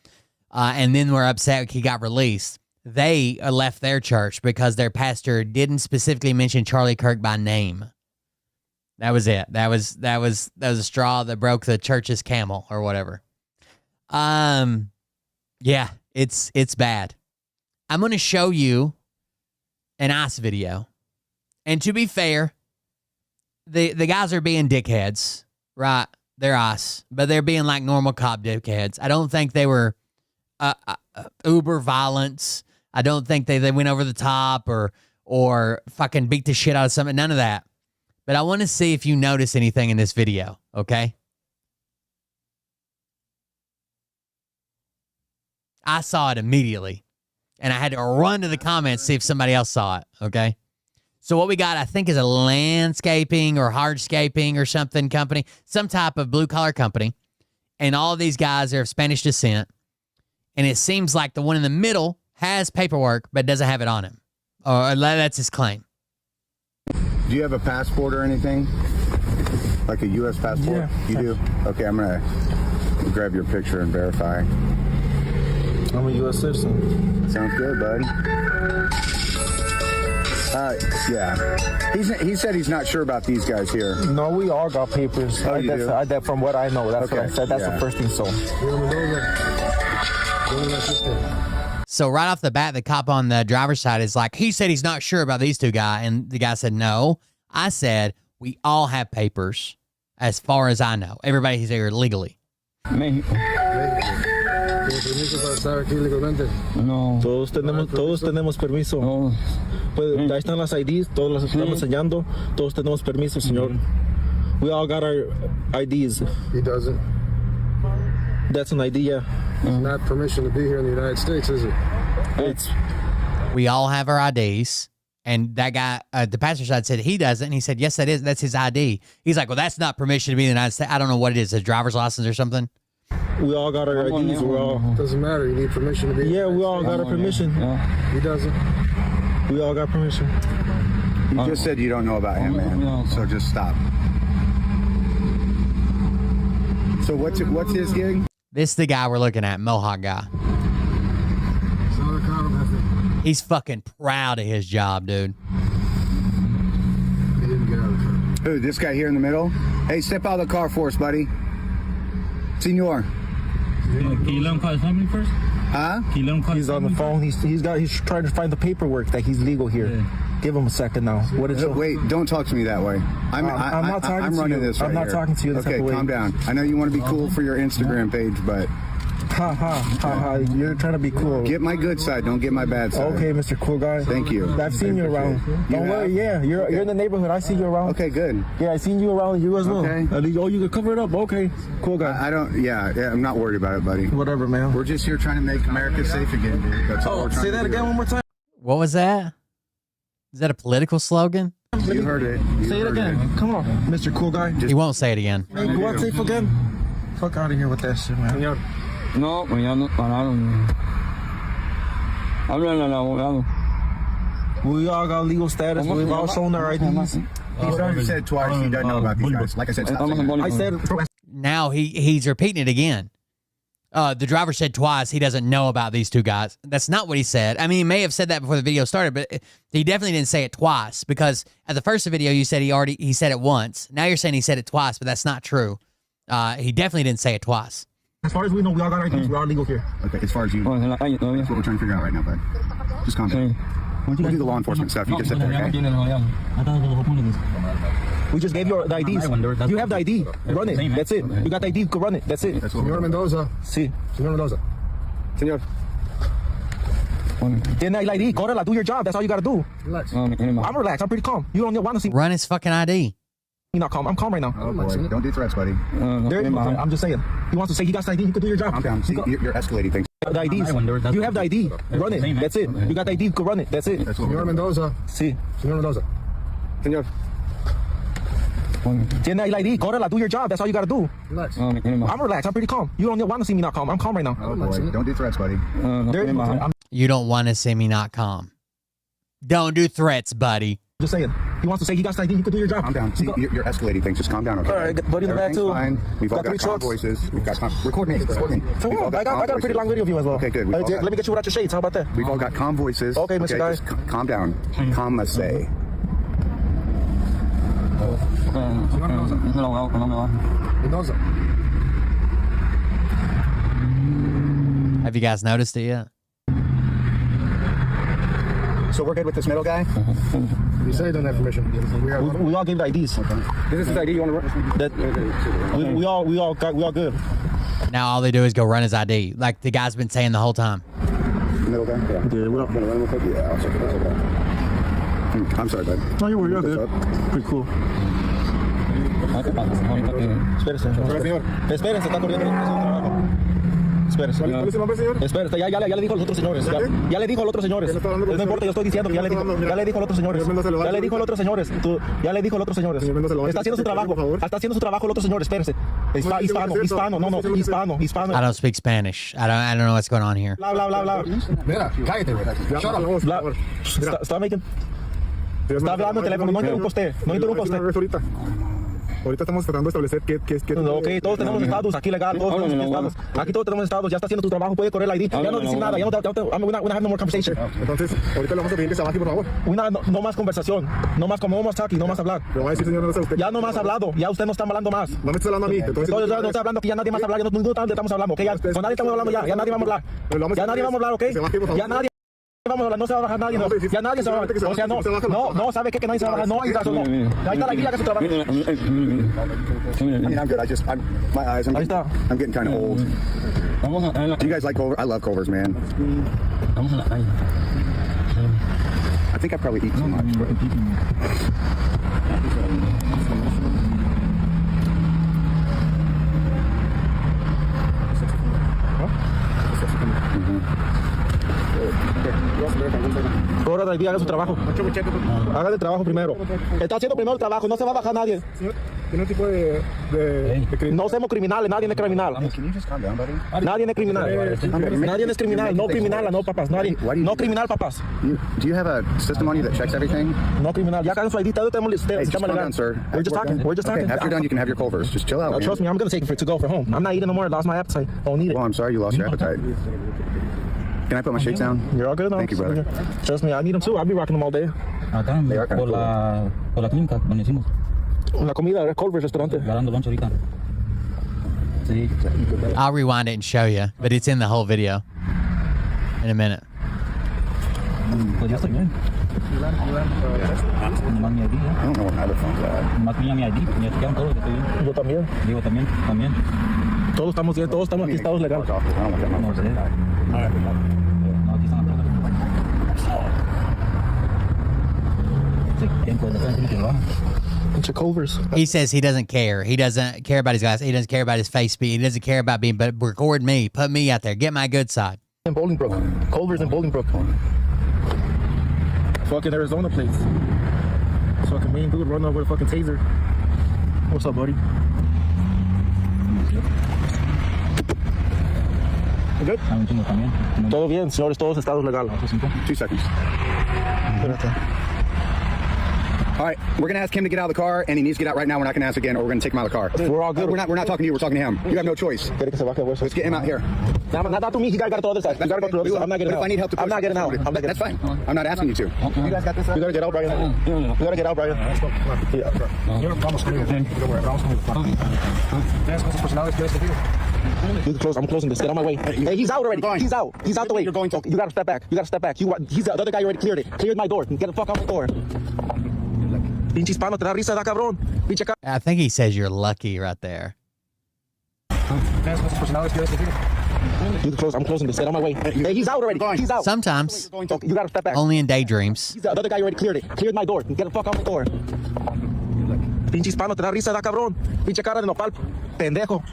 and then were upset he got released. They left their church because their pastor didn't specifically mention Charlie Kirk by name. That was it. That was a straw that broke the church's camel or whatever. Yeah, it's bad. I'm going to show you an ICE video. And to be fair, the guys are being dickheads, right? They're ICE, but they're being like normal cop dickheads. I don't think they were uber violence. I don't think they went over the top or fucking beat the shit out of something. None of that. But I want to see if you notice anything in this video, okay? I saw it immediately. And I had to run to the comments, see if somebody else saw it, okay? So what we got, I think, is a landscaping or hardscaping or something company, some type of blue-collar company. And all of these guys are of Spanish descent. And it seems like the one in the middle has paperwork, but doesn't have it on him. Or that's his claim. Do you have a passport or anything? Like a U.S. passport? Yeah. You do? Okay, I'm going to grab your picture and verify. I'm a U.S. citizen. Sounds good, bud. Yeah. He said he's not sure about these guys here. No, we all got papers. Oh, you do? From what I know, that's what I said. That's the first thing. So right off the bat, the cop on the driver's side is like, he said he's not sure about these two guys. And the guy said, no. I said, we all have papers as far as I know. Everybody's here legally. No. Todos tenemos permiso. No. Pues ahí están las IDs, todos las estamos enseñando. Todos tenemos permiso, señor. We all got our IDs. He doesn't. That's an ID, yeah. It's not permission to be here in the United States, is it? We all have our IDs. And that guy, the pastor side said he doesn't. And he said, yes, that is. That's his ID. He's like, well, that's not permission to be in the United States. I don't know what it is, a driver's license or something. We all got our IDs. We're all. Doesn't matter. You need permission to be. Yeah, we all got our permission. He doesn't. We all got permission. You just said you don't know about him, man. So just stop. So what's his gig? This is the guy we're looking at, Mohawk guy. He's fucking proud of his job, dude. He didn't get out of the car. Who, this guy here in the middle? Hey, step out of the car for us, buddy. Senor. Can you let him call his family first? Huh? Can you let him call He's on the phone. He's trying to find the paperwork that he's legal here. Yeah. Give him a second now. What is Wait, don't talk to me that way. I'm not talking to you. I'm running this right here. I'm not talking to you. Okay, calm down. I know you want to be cool for your Instagram page, but... Ha. You're trying to be cool. Get my good side. Don't get my bad side. Okay, Mr. Cool Guy. Thank you. I've seen you around. Don't worry. Yeah, you're in the neighborhood. I see you around. Okay, good. Yeah, I seen you around. You as well. Okay. Oh, you can cover it up. Okay, Cool Guy. I don't. Yeah. I'm not worried about it, buddy. Whatever, man. We're just here trying to make America safe again, dude. That's all we're trying to do. Say that again one more time. What was that? Is that a political slogan? You heard it. Say it again. Come on, Mr. Cool Guy. He won't say it again. Hey, go out safe again. Fuck out of here with that shit, man. No, no. We all got legal status. We've all shown our IDs. He's already said twice he doesn't know about these guys. Like I said, stop saying I said. Now he's repeating it again. The driver said twice he doesn't know about these two guys. That's not what he said. I mean, he may have said that before the video started, but he definitely didn't say it twice, because at the first video you said he said it once. Now you're saying he said it twice, but that's not true. He definitely didn't say it twice. As far as we know, we all got our IDs. We're all legal here. Okay, as far as you, that's what we're trying to figure out right now, bud. Just calm down. We'll do the law enforcement stuff. You just sit there, okay? We just gave you the IDs. You have the ID. Run it. That's it. You got the ID. You can run it. That's it. Señor Mendoza. Sí. Señor Mendoza. Señor. Tiene el ID. Córrela. Do your job. That's all you got to do. Relax. I'm relaxed. I'm pretty calm. You don't want to see me. Run his fucking ID. You're not calm. I'm calm right now. Oh, boy. Don't do threats, buddy. I'm just saying. He wants to say he got the ID. You can do your job. Calm down. See, you're escalating things. The IDs. You have the ID. Run it. That's it. You got the ID. You can run it. That's it. Señor Mendoza. Sí. Señor Mendoza. Señor. Tiene el ID. Córrela. Do your job. That's all you got to do. Relax. I'm relaxed. I'm pretty calm. You don't want to see me not calm. I'm calm right now. Oh, boy. Don't do threats, buddy. You don't want to see me not calm. Don't do threats, buddy. Just saying. He wants to say he got his ID. You could do your job. Calm down. See, you're escalating things. Just calm down, okay? All right, buddy in the back too. Fine. We've all got 3 trucks. voices. We've got record me. Record me. I got a pretty long video of you as well. Okay, good. Let me get you without your shades. How about that? We've all got calm voices. Okay, Mr. Guy. Just calm down. Calm, must say. Have you guys noticed it yet? So we're good with this middle guy? You say you don't have permission. We all gave the IDs. This is his ID. You want to run? That we all good. Now all they do is go run his ID, like the guy's been saying the whole time. Middle guy? Yeah. Yeah, what up? Yeah, I'll check it out. I'm sorry, bud. No, you're good. Pretty cool. Espérese, está corriendo. Espérese. Espérese, ya le dijo a los otros señores. Ya le dijo a los otros señores. No importa, yo estoy diciendo que ya le dijo a los otros señores. Ya le dijo a los otros señores. Ya le dijo a los otros señores. Está haciendo su trabajo. Está haciendo su trabajo el otro señor, espérese. Hispano. No, hispano. I don't speak Spanish. I don't know what's going on here. Bla. Mira, cállate, güey. Shut up. Está hablando el teléfono, no interrumpa usted. Ahorita estamos tratando de establecer qué Ok, todos tenemos estatus, aquí legal, todos tenemos estatus. Aquí todos tenemos estatus, ya está haciendo tu trabajo, puede correr la ID. Ya no decir nada, ya no have no more conversation. Entonces, ahorita le vamos a pedir que se baje, por favor. No más conversación, no más como vamos aquí, no más hablar. Le voy a decir, señor, no sé usted. Ya no más hablado, ya usted no está hablando más. No me está hablando a mí. Entonces ya no está hablando aquí, ya nadie más habla, ya no estamos hablando, ok, ya con nadie estamos hablando ya nadie vamos a hablar. Ya nadie vamos a hablar, ok. Ya nadie vamos a hablar, no se va a bajar nadie, no. Ya nadie se va a bajar. O sea, no, ¿sabe qué? Que nadie se va a bajar. No, ahí está la guía que se trabaja. I mean, I'm good. My eyes, I'm getting kind of old. Do you guys like Culver? I love Culver's, man. I think I probably eat too much. Ahora de haga su trabajo. Haga el trabajo primero. Está haciendo primero el trabajo, no se va a bajar nadie. Tiene un tipo de no somos criminales, nadie es criminal. Nadie es criminal. Nadie es criminal, no criminal, no papás. No criminal, papás. Do you have a system on you that checks everything? No criminal. Ya hagan su ID, todo tenemos Hey, just calm down, sir. We're just talking. Okay, after you're done, you can have your Culver's. Just chill out. Trust me, I'm gonna take it to go for home. I'm not eating no more. I lost my appetite. I don't need it. Well, I'm sorry you lost your appetite. Can I put my shades down? You're all good, no? Thank you, brother. Trust me, I need them too. I'll be rocking them all day. Acá, por la clínica, donde hicimos. La comida, Culver's restaurante. Ganando lunch ahorita. Sí. I'll rewind it and show you, but it's in the whole video in a minute. Pues ya estoy bien. Nomás mi ID, I don't know what other phone's at. Nomás mi ID, me chequearon todo, estoy bien. Yo también. Digo, también. Todos estamos bien, todos estamos aquí, estados legales. No sé. No, aquí están atrás. Culver's. He says he doesn't care. He doesn't care about his guys. He doesn't care about his face speed. He doesn't care about being, but record me. Put me out there. Get my good side. In Bolingbrook. Culver's in Bolingbrook. Fucking Arizona plates. Fucking mean dude running over a fucking taser. What's up, buddy? You good? Todo bien, señores, todos estados legales. 2 seconds. All right, we're gonna ask him to get out of the car, and he needs to get out right now. We're not gonna ask again, or we're gonna take him out of the car. We're all good. We're not talking to you. We're talking to him. You have no choice. Let's get him out here. Not to me. He got to go to the other side. You got to go to the other side. I'm not getting out. If I need help to push I'm not getting out. That's fine. I'm not asking you to. You guys got this. You gotta get out, Brian. You gotta get out, Brian. I'm closing this. Get on my way. Hey, he's out already. He's out. He's out the way. You gotta step back. You gotta step back. The other guy already cleared it. Cleared my door. Get the fuck out the door. Pinche hispano, te da risa, da cabrón. Pinche I think he says you're lucky right there. I'm closing this. Get on my way. Hey, he's out already. He's out. Sometimes. You gotta step back. Only in daydreams. The other guy already cleared it. Cleared my door. Get the fuck out the door. Pinche hispano, te da risa, da cabrón. Pinche cara de nopal. Pendejo.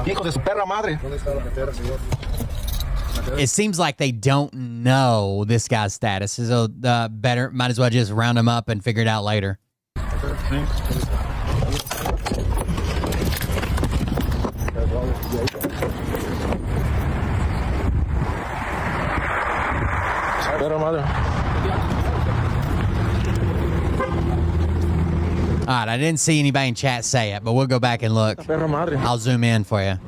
Hijo de su perra madre. It seems like they don't know this guy's status, so might as well just round him up and figure it out later. Perra madre. All right, I didn't see anybody in chat say it, but we'll go back and look. Perra madre. I'll zoom in for you.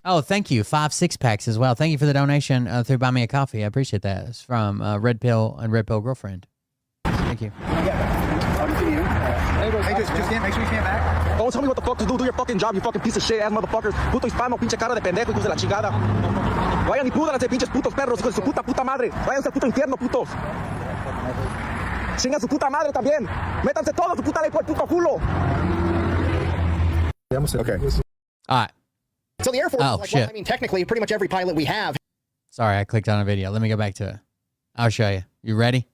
Oh, thank you. 5 6-packs as well. Thank you for the donation through Buy Me a Coffee. I appreciate that. It's from Red Pill and Red Pill Girlfriend. Thank you. Hey, just stand. Make sure you stand back. Don't tell me what the fuck to do. Do your fucking job, you fucking piece of shit ass motherfuckers. Puto hispano, pinche cara de pendejo, hijos de la chingada. Vayan y púdanse, pinches putos perros, hijos de su puta madre. Váyanse al puto infierno, putos. Chinga su puta madre también. Métanse todos su puta ley por el puto culo. Okay. All right. So the Air Force is like, shit. well, I mean, technically, pretty much every pilot we have. Sorry, I clicked on a video. Let me go back to it. I'll show you. You ready?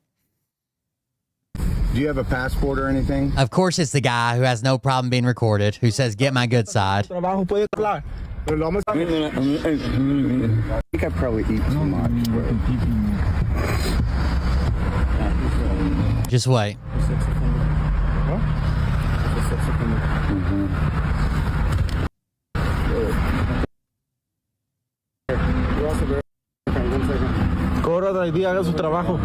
Do you have a passport or anything? Of course, it's the guy who has no problem being recorded, who says, get my good side. I think I probably eat too much. Just wait. Corra de ahí, haga su trabajo.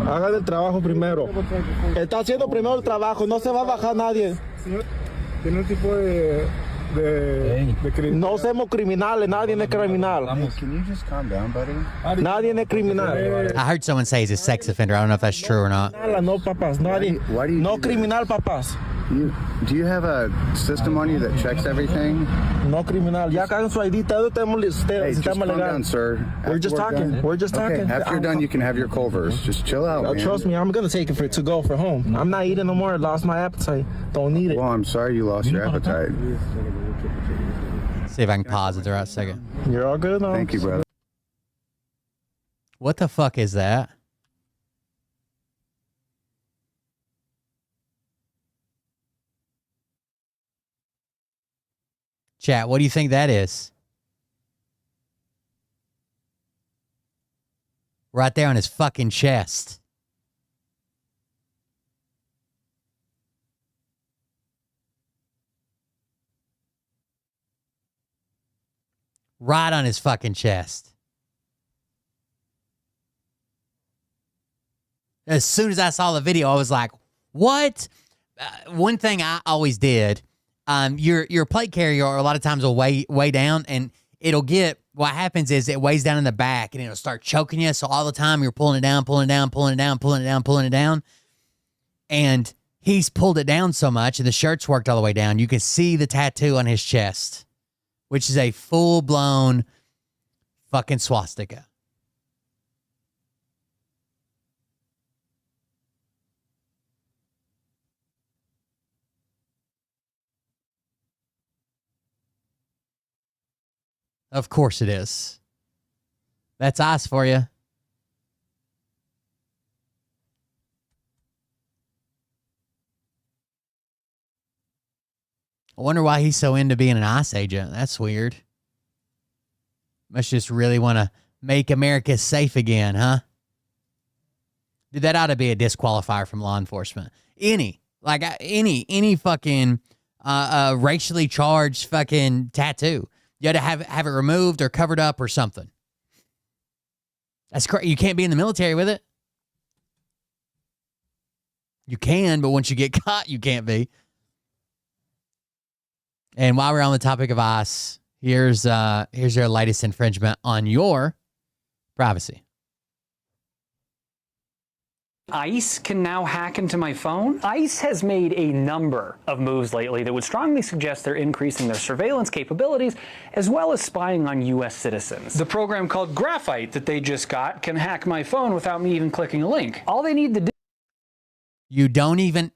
Haga el trabajo primero. Está haciendo primero el trabajo, no se va a bajar nadie. Señor, tiene un tipo de No somos criminales, nadie es criminal. Can you just calm down, buddy? Nadie es criminal. I heard someone say he's a sex offender. I don't know if that's true or not. No, papás, nadie. Why do you No do that? criminal, papás. Do you have a system on you that checks everything? No criminal. Ya cagan su ID, todo tenemos Hey, just sistema calm legal. down, sir. We're just talking. We're just Okay, talking. after you're done, you can have your Culvers. Just chill out, man. Trust me, I'm gonna take it to go for home. I'm not eating no more. I lost my appetite. Don't need it. Well, I'm sorry you lost your appetite. See if I can pause at the right second. You're all good now. Thank you, brother. What the fuck is that? Chat, what do you think that is? Right there on his fucking chest. Right on his fucking chest. As soon as I saw the video, I was like, what? One thing I always did, your plate carrier a lot of times will weigh down, and it'll get, what happens is it weighs down in the back and it'll start choking you. So all the time you're pulling it down, pulling it down, pulling it down, pulling it down, pulling it down. And he's pulled it down so much and the shirt's worked all the way down. You can see the tattoo on his chest, which is a full-blown fucking swastika. Of course it is. That's ice for you. I wonder why he's so into being an ICE agent. That's weird. Must just really want to make America safe again, huh? Dude, that ought to be a disqualifier from law enforcement. Any fucking racially charged fucking tattoo. You had to have it removed or covered up or something. That's crazy. You can't be in the military with it. You can, but once you get caught, you can't be. And while we're on the topic of ICE, here's your latest infringement on your privacy. ICE can now hack into my phone? ICE has made a number of moves lately that would strongly suggest they're increasing their surveillance capabilities as well as spying on U.S. citizens. The program called Graphite that they just got can hack my phone without me even clicking a link. All they need to do... You don't even...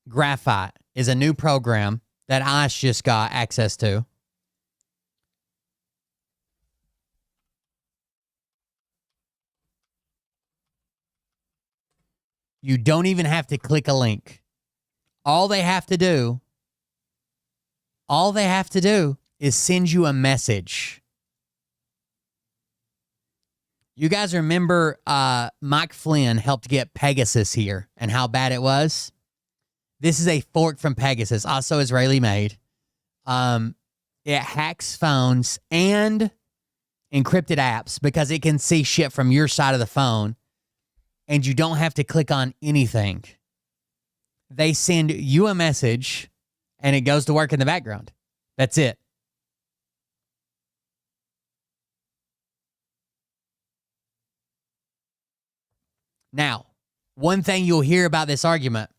Graphite is a new program that ICE just got access to. You don't even have to click a link. All they have to do is send you a message. You guys remember Mike Flynn helped get Pegasus here and how bad it was? This is a fork from Pegasus, also Israeli made. It hacks phones and encrypted apps because it can see shit from your side of the phone, and you don't have to click on anything. They send you a message, and it goes to work in the background. That's it. Now, one thing you'll hear about this argument,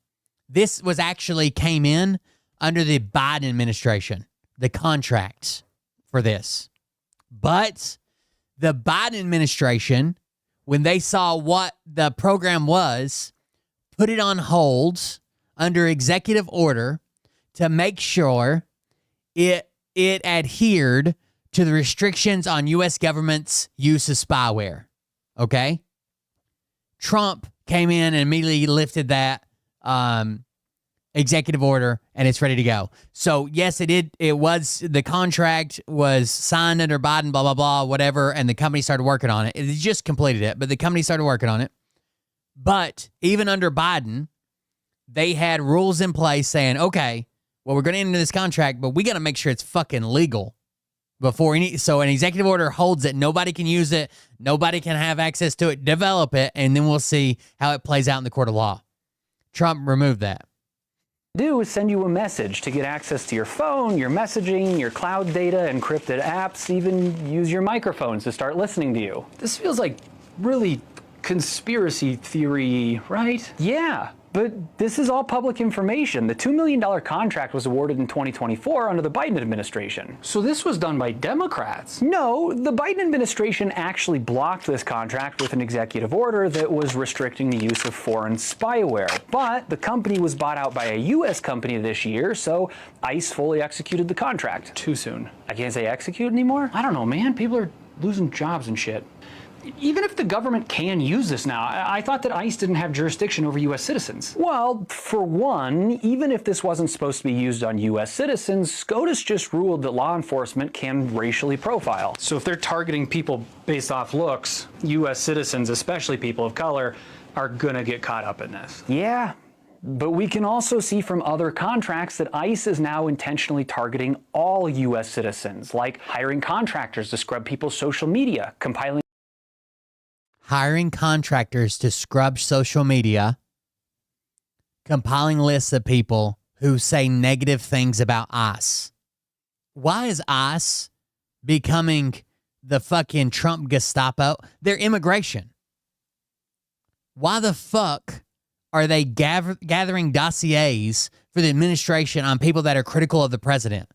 this was actually came in under the Biden administration, the contracts for this. But the Biden administration, when they saw what the program was, put it on hold under executive order to make sure it adhered to the restrictions on U.S. government's use of spyware. Okay? Trump came in and immediately lifted that executive order, and it's ready to go. So, yes, the contract was signed under Biden, blah, blah, blah, whatever, and the company started working on it. It just completed it, but the company started working on it. But even under Biden, they had rules in place saying, okay, well, we're going to enter this contract, but we got to make sure it's fucking legal before so an executive order holds it. Nobody can use it. Nobody can have access to it. Develop it, and then we'll see how it plays out in the court of law. Trump removed that. Do is send you a message to get access to your phone, your messaging, your cloud data, encrypted apps, even use your microphones to start listening to you. This feels like really conspiracy theory, right? Yeah, but this is all public information. The $2 million contract was awarded in 2024 under the Biden administration. So this was done by Democrats? No, the Biden administration actually blocked this contract with an executive order that was restricting the use of foreign spyware. But the company was bought out by a U.S. company this year, so ICE fully executed the contract. Too soon. I can't say execute anymore? I don't know, man. People are losing jobs and shit. Even if the government can use this now, I thought that ICE didn't have jurisdiction over U.S. citizens. Well, for one, even if this wasn't supposed to be used on U.S. citizens, SCOTUS just ruled that law enforcement can racially profile. So if they're targeting people based off looks, U.S. citizens, especially people of color, are gonna get caught up in this. Yeah. But we can also see from other contracts that ICE is now intentionally targeting all U.S. citizens, like hiring contractors to scrub people's social media, hiring contractors to scrub social media, compiling lists of people who say negative things about ICE. Why is ICE becoming the fucking Trump Gestapo? They're immigration. Why the fuck are they gathering dossiers for the administration on people that are critical of the president?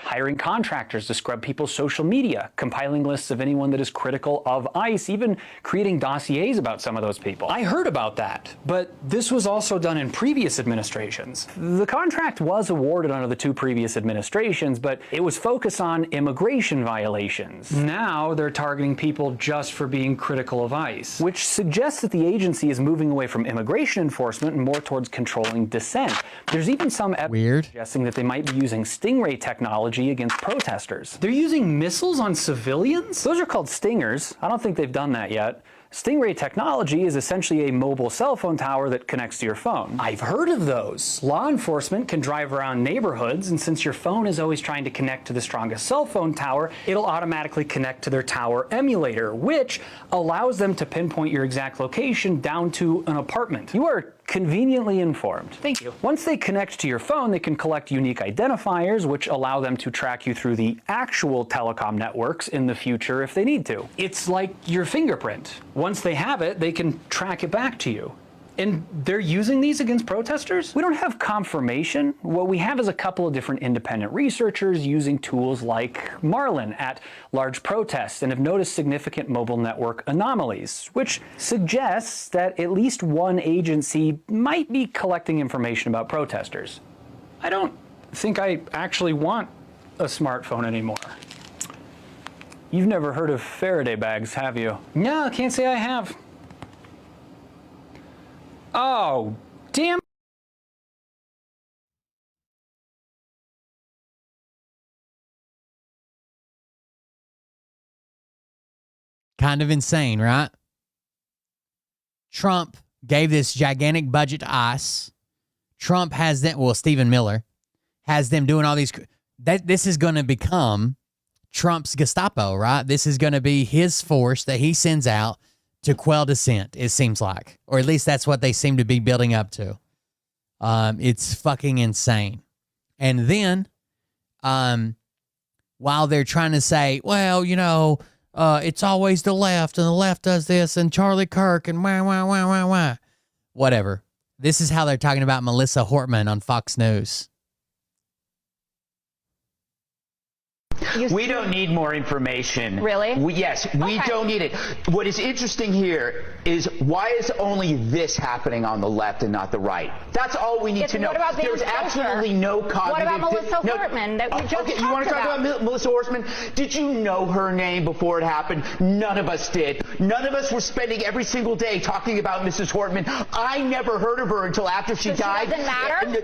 hiring contractors to scrub people's social media, compiling lists of anyone that is critical of ICE, even creating dossiers about some of those people. I heard about that, but this was also done in previous administrations. The contract was awarded under the two previous administrations, but it was focused on immigration violations. Now they're targeting people just for being critical of ICE, which suggests that the agency is moving away from immigration enforcement and more towards controlling dissent. There's even some evidence suggesting that they might be using Stingray technology against protesters. They're using missiles on civilians? Those are called Stingers. I don't think they've done that yet. Stingray technology is essentially a mobile cell phone tower that connects to your phone. I've heard of those. Law enforcement can drive around neighborhoods, and since your phone is always trying to connect to the strongest cell phone tower, it'll automatically connect to their tower emulator, which allows them to pinpoint your exact location down to an apartment. You are conveniently informed. Thank you. Once they connect to your phone, they can collect unique identifiers, which allow them to track you through the actual telecom networks in the future if they need to. It's like your fingerprint. Once they have it, they can track it back to you. And they're using these against protesters? We don't have confirmation. What we have is a couple of different independent researchers using tools like Marlin at large protests and have noticed significant mobile network anomalies, which suggests that at least one agency might be collecting information about protesters. I don't think I actually want a smartphone anymore. You've never heard of Faraday bags, have you? No, I can't say I have. Oh, damn. Kind of insane, right? Trump gave this gigantic budget to ICE Trump has them, well, Stephen Miller has them doing all these, this is going to become Trump's Gestapo, right? This is going to be his force that he sends out to quell dissent, it seems like. Or at least that's what they seem to be building up to. It's fucking insane. And then, while they're trying to say, well, you know, it's always the left, and the left does this, and Charlie Kirk, and wah. Whatever. This is how they're talking about Melissa Hortman on Fox News. We don't need more information. Really? Yes, we don't need it. What is interesting here is why is only this happening on the left and not the right? That's all we need to know. What about There's absolutely no cognitive... What about Melissa Hortman that we just talked you want to talk about Melissa Hortman? Did you know her name before it happened? None of us did. None of us were spending every single day talking about Mrs. Hortman. I never heard of her until after she died. Doesn't matter?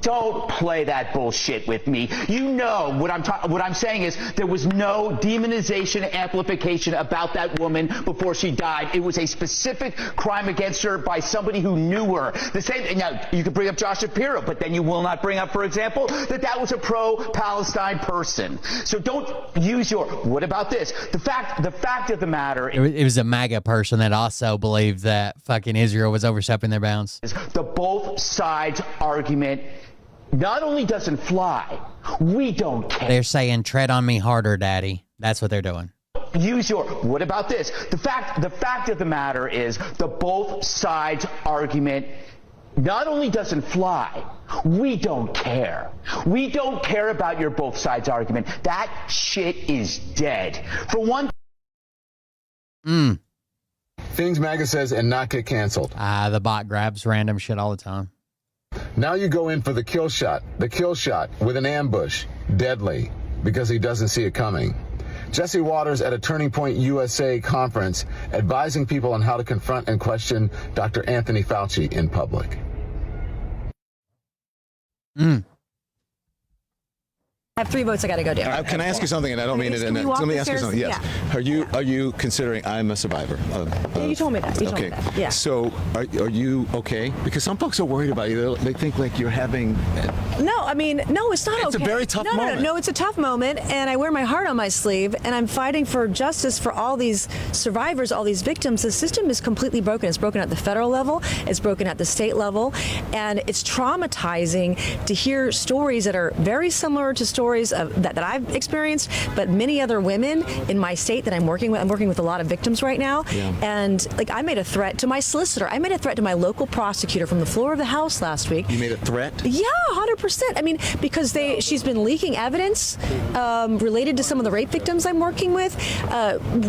Don't play that bullshit with me. You know what I'm saying is there was no demonization, amplification about that woman before she died. It was a specific crime against her by somebody who knew her. The same. Now you could bring up Josh Shapiro, but then you will not bring up, for example, that was a pro-Palestine person. So don't use your. What about this? The fact of the matter. It was a MAGA person that also believed that fucking Israel was overstepping their bounds. The both sides argument not only doesn't fly, we don't care. They're saying, tread on me harder, daddy. That's what they're doing. Use your, what about this? The fact of the matter is the both sides argument not only doesn't fly, we don't care. We don't care about your both sides argument. That shit is dead. For one... Things MAGA says and not get canceled. The bot grabs random shit all the time. Now you go in for the kill shot with an ambush, deadly, because he doesn't see it coming. Jesse Waters at a Turning Point USA conference advising people on how to confront and question Dr. Anthony Fauci in public. I have 3 votes I got to go do. Can I ask you something? And I don't mean it. Can you walk let me the ask you stairs? something. Yes. Yeah. Are you considering I'm a survivor? You told me that. You told me that. Yeah. So are you okay? Because some folks are worried about you. They think like you're having. No, I mean, no, it's not okay. It's a very tough moment. No, it's a tough moment, and I wear my heart on my sleeve, and I'm fighting for justice for all these survivors, all these victims. The system is completely broken. It's broken at the federal level. It's broken at the state level, and it's traumatizing to hear stories that are very similar to stories that I've experienced, but many other women in my state that I'm working with. I'm working with a lot of victims right now, and like I made a threat to my solicitor. I made a threat to my local prosecutor from the floor of the House last week. You made a threat? Yeah, 100%. I mean, because she's been leaking evidence related to some of the rape victims I'm working with,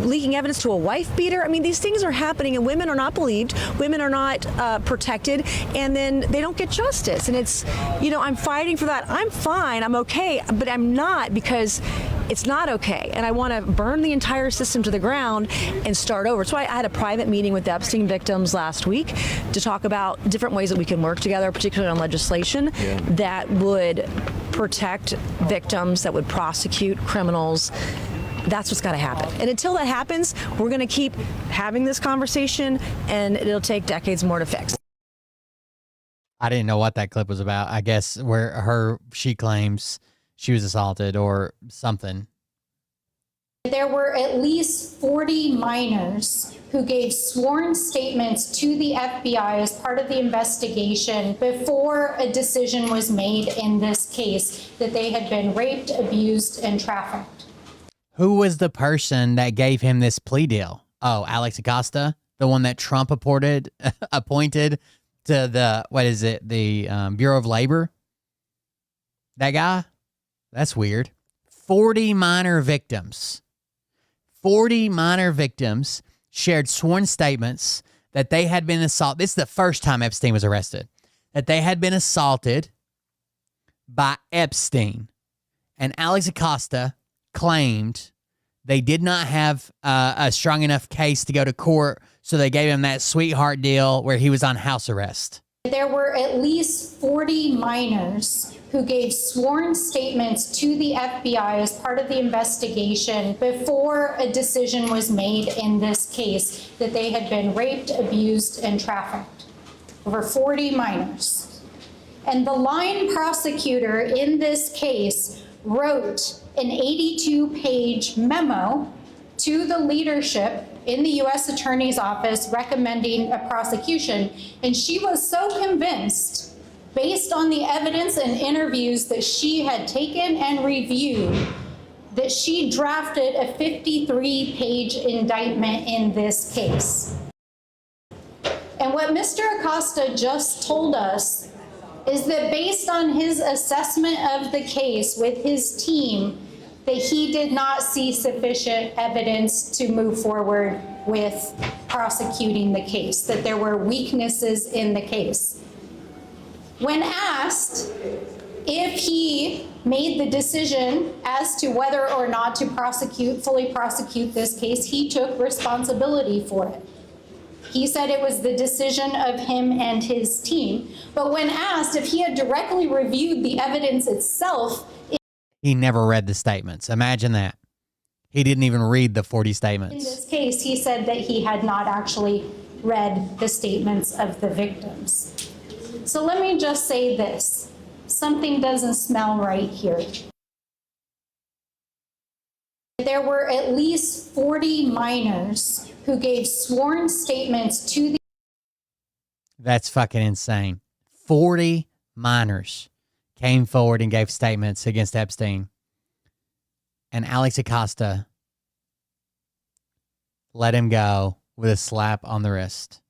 leaking evidence to a wife beater. I mean, these things are happening, and women are not believed. Women are not protected, and then they don't get justice. And it's, I'm fighting for that. I'm fine. I'm okay, but I'm not, because it's not okay. And I want to burn the entire system to the ground and start over. So I had a private meeting with the Epstein victims last week to talk about different ways that we can work together, particularly on legislation that would protect victims, that would prosecute criminals. That's what's got to happen. And until that happens, we're going to keep having this conversation, and it'll take decades more to fix. I didn't know what that clip was about. I guess where she claims she was assaulted or something. There were at least 40 minors who gave sworn statements to the FBI as part of the investigation before a decision was made in this case that they had been raped, abused, and trafficked. Who was the person that gave him this plea deal? Oh, Alex Acosta, the one that Trump appointed to the Bureau of Labor? That guy? That's weird. 40 minor victims. 40 minor victims shared sworn statements that they had been assaulted. This is the first time Epstein was arrested. That they had been assaulted by Epstein. And Alex Acosta claimed they did not have a strong enough case to go to court, so they gave him that sweetheart deal where he was on house arrest. There were at least 40 minors who gave sworn statements to the FBI as part of the investigation before a decision was made in this case that they had been raped, abused, and trafficked. Over 40 minors. And the line prosecutor in this case wrote an 82-page memo to the leadership in the U.S. Attorney's Office recommending a prosecution. And she was so convinced, based on the evidence and interviews that she had taken and reviewed, that she drafted a 53-page indictment in this case. And what Mr. Acosta just told us is that based on his assessment of the case with his team, that he did not see sufficient evidence to move forward with prosecuting the case, that there were weaknesses in the case. When asked if he made the decision as to whether or not to fully prosecute this case, he took responsibility for it. He said it was the decision of him and his team. But when asked if he had directly reviewed the evidence itself, he never read the statements. Imagine that. He didn't even read the 40 statements. in this case, he said that he had not actually read the statements of the victims. So let me just say this. Something doesn't smell right here. There were at least 40 minors who gave sworn statements to the... That's fucking insane. 40 minors came forward and gave statements against Epstein. And Alex Acosta let him go with a slap on the wrist.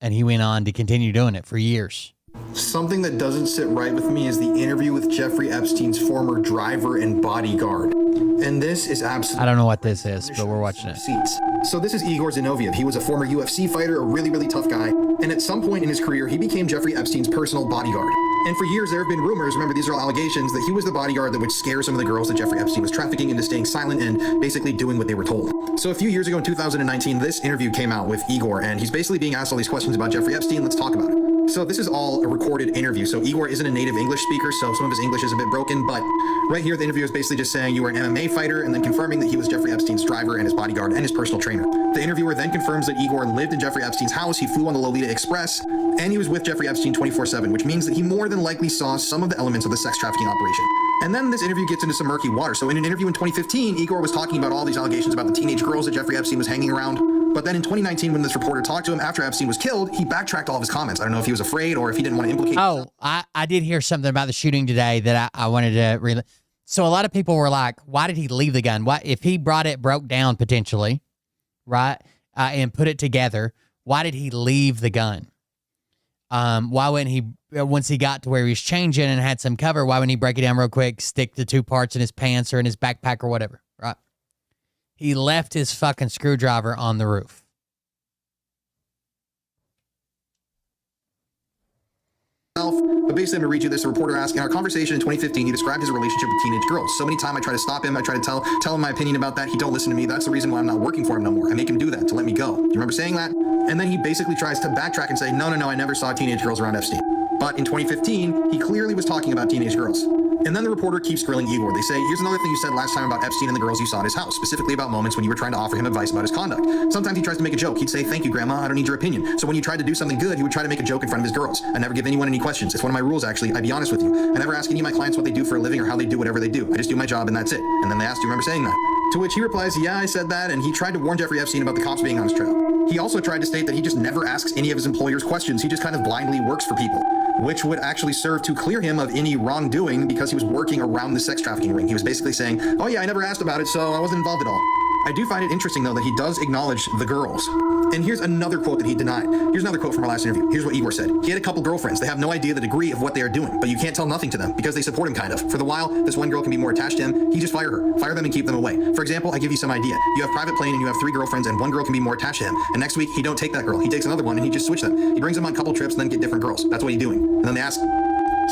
And he went on to continue doing it for years. Something that doesn't sit right with me is the interview with Jeffrey Epstein's former driver and bodyguard. And this is absolutely... I don't know what this is, but we're watching it. So this is Igor Zinoviev. He was a former UFC fighter, a really, really tough guy. And at some point in his career, he became Jeffrey Epstein's personal bodyguard. And for years, there have been rumors, remember, these are all allegations, that he was the bodyguard that would scare some of the girls that Jeffrey Epstein was trafficking into staying silent and basically doing what they were told. So a few years ago in 2019, this interview came out with Igor, and he's basically being asked all these questions about Jeffrey Epstein. Let's talk about it. So this is all a recorded interview. So Igor isn't a native English speaker, so some of his English is a bit broken, but right here, the interview is basically just saying you were an MMA fighter and then confirming that he was Jeffrey Epstein's driver and his bodyguard and his personal trainer. The interviewer then confirms that Igor lived in Jeffrey Epstein's house, he flew on the Lolita Express, and he was with Jeffrey Epstein 24/7, which means that he more than likely saw some of the elements of the sex trafficking operation. And then this interview gets into some murky water. So in an interview in 2015, Igor was talking about all these allegations about the teenage girls that Jeffrey Epstein was hanging around. But then in 2019, when this reporter talked to him after Epstein was killed, he backtracked all of his comments. I don't know if he was afraid or if he didn't want to implicate. Oh, I did hear something about the shooting today that I wanted to really. So a lot of people were like, why did he leave the gun? Why, if he broke down potentially, right, and put it together, why did he leave the gun? Why wouldn't he, once he got to where he was changing and had some cover, why wouldn't he break it down real quick, stick the two parts in his pants or in his backpack or whatever, right? He left his fucking screwdriver on the roof. But basically, I'm going to read you this. The reporter asked, in our conversation in 2015, he described his relationship with teenage girls. So many times I try to stop him. I try to tell him my opinion about that. He don't listen to me. That's the reason why I'm not working for him no more. I make him do that to let me go. Do you remember saying that? And then he basically tries to backtrack and say, no, I never saw teenage girls around Epstein. But in 2015, he clearly was talking about teenage girls. And then the reporter keeps grilling Igor. They say, here's another thing you said last time about Epstein and the girls you saw at his house, specifically about moments when you were trying to offer him advice about his conduct. Sometimes he tries to make a joke. He'd say, thank you, Grandma. I don't need your opinion. So when you tried to do something good, he would try to make a joke in front of his girls. I never give anyone any questions. It's one of my rules, actually. I'd be honest with you. I never ask any of my clients what they do for a living or how they do whatever they do. I just do my job and that's it. And then they ask, do you remember saying that? To which he replies, yeah, I said that. And he tried to warn Jeffrey Epstein about the cops being on his trail. He also tried to state that he just never asks any of his employers questions. He just kind of blindly works for people, which would actually serve to clear him of any wrongdoing because he was working around the sex trafficking ring. He was basically saying, oh yeah, I never asked about it, so I wasn't involved at all. I do find it interesting, though, that he does acknowledge the girls. And here's another quote that he denied. Here's another quote from our last interview. Here's what Igor said. He had a couple girlfriends. They have no idea the degree of what they are doing, but you can't tell nothing to them because they support him kind of. For the while, this one girl can be more attached to him. He just fire her. Fire them and keep them away. For example, I give you some idea. You have private plane and you have 3 girlfriends and one girl can be more attached to him. And next week, he don't take that girl. He takes another one and he just switch them. He brings them on a couple trips and then get different girls. That's what he's doing. And then they ask,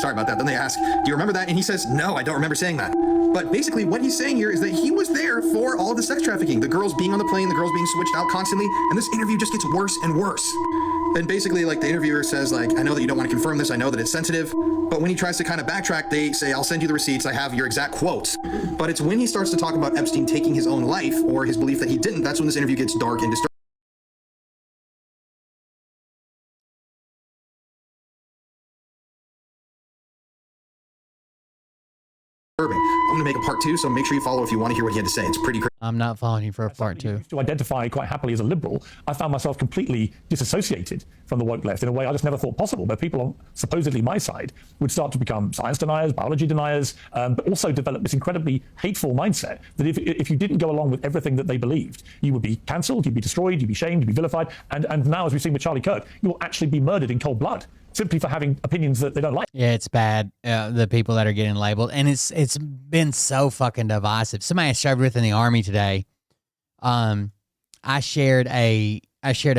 sorry about that. Then they ask, do you remember that? And he says, no, I don't remember saying that. But basically what he's saying here is that he was there for all of the sex trafficking, the girls being on the plane, the girls being switched out constantly, and this interview just gets worse and worse. And basically, like, the interviewer says, like, I know that you don't want to confirm this, I know that it's sensitive, but when he tries to kind of backtrack, they say, I'll send you the receipts, I have your exact quotes. But it's when he starts to talk about Epstein taking his own life, or his belief that he didn't, that's when this interview gets dark and disturbing. to make a part 2, so make sure you follow if you want to hear what he had to say. It's pretty crazy. I'm not following you for a part 2. To identify quite happily as a liberal, I found myself completely disassociated from the woke left in a way I just never thought possible, where people on supposedly my side would start to become science deniers, biology deniers, but also develop this incredibly hateful mindset that if you didn't go along with everything that they believed, you would be cancelled, you'd be destroyed, you'd be shamed, you'd be vilified, and now, as we've seen with Charlie Kirk, you'll actually be murdered in cold blood simply for having opinions that they don't like. Yeah, it's bad. The people that are getting labeled, and it's been so fucking divisive. Somebody I served with in the Army today, I shared a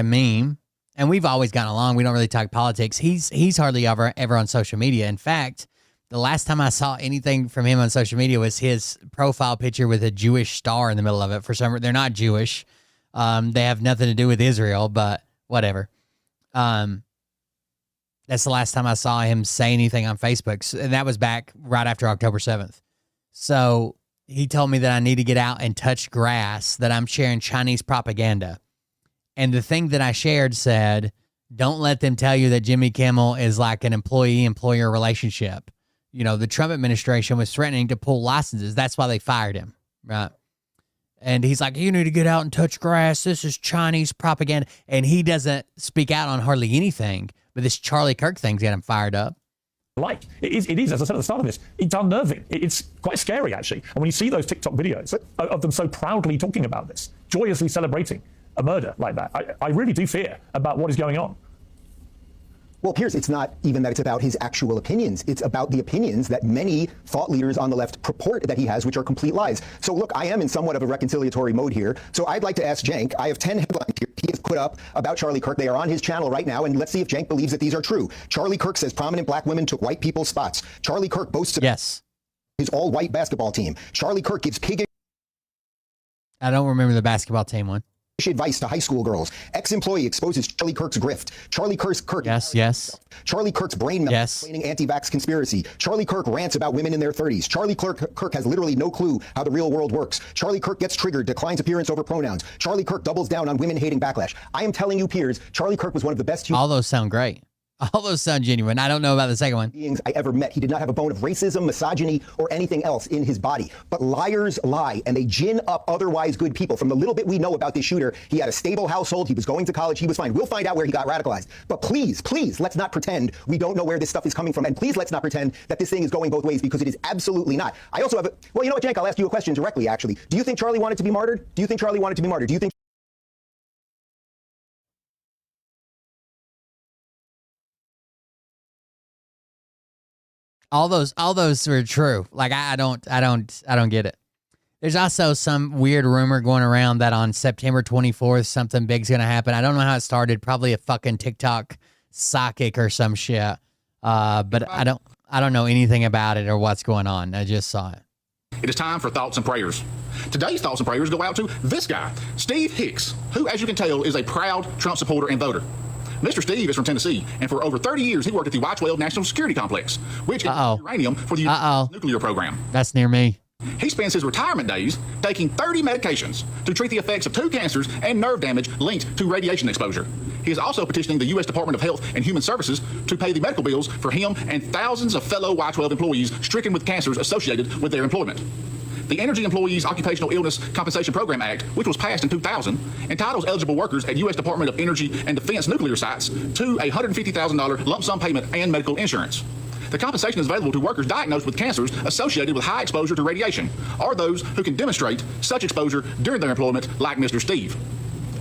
meme, and we've always gotten along. We don't really talk politics. He's hardly ever on social media. In fact, the last time I saw anything from him on social media was his profile picture with a Jewish star in the middle of it. For some reason, they're not Jewish. They have nothing to do with Israel, but whatever. That's the last time I saw him say anything on Facebook. And that was back right after October 7th. So he told me that I need to get out and touch grass, that I'm sharing Chinese propaganda. And the thing that I shared said, don't let them tell you that Jimmy Kimmel is like an employee-employer relationship. You know, the Trump administration was threatening to pull licenses. That's why they fired him, right? And he's like, you need to get out and touch grass. This is Chinese propaganda. And he doesn't speak out on hardly anything. But this Charlie Kirk thing's got him fired up. It is, as I said at the start of this, it's unnerving. It's quite scary, actually. And when you see those TikTok videos of them so proudly talking about this, joyously celebrating a murder like that, I really do fear about what is going on. Well, Piers, it's not even that it's about his actual opinions. It's about the opinions that many thought leaders on the left purport that he has, which are complete lies. So look, I am in somewhat of a reconciliatory mode here. So I'd like to ask Cenk. I have 10 headlines here he has put up about Charlie Kirk. They are on his channel right now, and let's see if Cenk believes that these are true. Charlie Kirk says prominent black women took white people's spots. Charlie Kirk boasts about his all-white basketball team. Charlie Kirk gives pig... I don't remember the basketball team one. Advice to high school girls. Ex-employee exposes Charlie Kirk's grift. Charlie Kirk. Yes. Charlie Kirk's brain melt explaining anti-vax conspiracy. Charlie Kirk rants about women in their 30s. Charlie Kirk has literally no clue how the real world works. Charlie Kirk gets triggered, declines appearance over pronouns. Charlie Kirk doubles down on women-hating backlash. I am telling you, Piers, Charlie Kirk was one of the best All those sound great. All those sound genuine. I don't know about the second one. Beings I ever met. He did not have a bone of racism, misogyny, or anything else in his body. But liars lie, and they gin up otherwise good people. From the little bit we know about this shooter, he had a stable household, he was going to college, he was fine. We'll find out where he got radicalized. But please, let's not pretend we don't know where this stuff is coming from. And please, let's not pretend that this thing is going both ways, because it is absolutely not. I also have well, you know what, Cenk, I'll ask you a question directly, actually. Do you think Charlie wanted to be martyred? Do you think Charlie wanted to be martyred? Do you think... All those are true. Like I don't get it. There's also some weird rumor going around that on September 24th something big's gonna happen. I don't know how it started. Probably a fucking TikTok psychic or some shit. But I don't know anything about it or what's going on. I just saw it. It is time for thoughts and prayers. Today's thoughts and prayers go out to this guy, Steve Hicks, who, as you can tell, is a proud Trump supporter and voter. Mr. Steve is from Tennessee, and for over 30 years, he worked at the Y-12 National Security Complex, which is uranium for the U.S. nuclear program. That's near me. He spends his retirement days taking 30 medications to treat the effects of 2 cancers and nerve damage linked to radiation exposure. He is also petitioning the U.S. Department of Health and Human Services to pay the medical bills for him and thousands of fellow Y-12 employees stricken with cancers associated with their employment. The Energy Employees Occupational Illness Compensation Program Act, which was passed in 2000, entitles eligible workers at U.S. Department of Energy and Defense nuclear sites to a $150,000 lump sum payment and medical insurance. The compensation is available to workers diagnosed with cancers associated with high exposure to radiation, or those who can demonstrate such exposure during their employment, like Mr. Steve.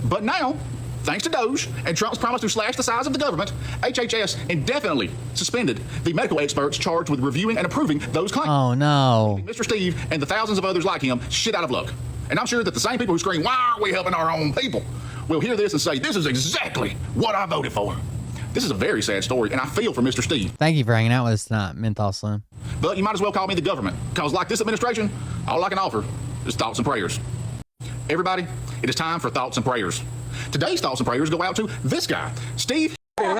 But now, thanks to Doge and Trump's promise to slash the size of the government, HHS indefinitely suspended the medical experts charged with reviewing and approving those claims. Oh, no. Mr. Steve and the thousands of others like him shit out of luck. And I'm sure that the same people who scream, "Why aren't we helping our own people?" will hear this and say, "This is exactly what I voted for." This is a very sad story, and I feel for Mr. Steve. Thank you for hanging out with us tonight, Menthol Slim. But you might as well call me the government, because like this administration, all I can offer is thoughts and prayers. Everybody, it is time for thoughts and prayers. Today's thoughts and prayers go out to this guy, Steve. All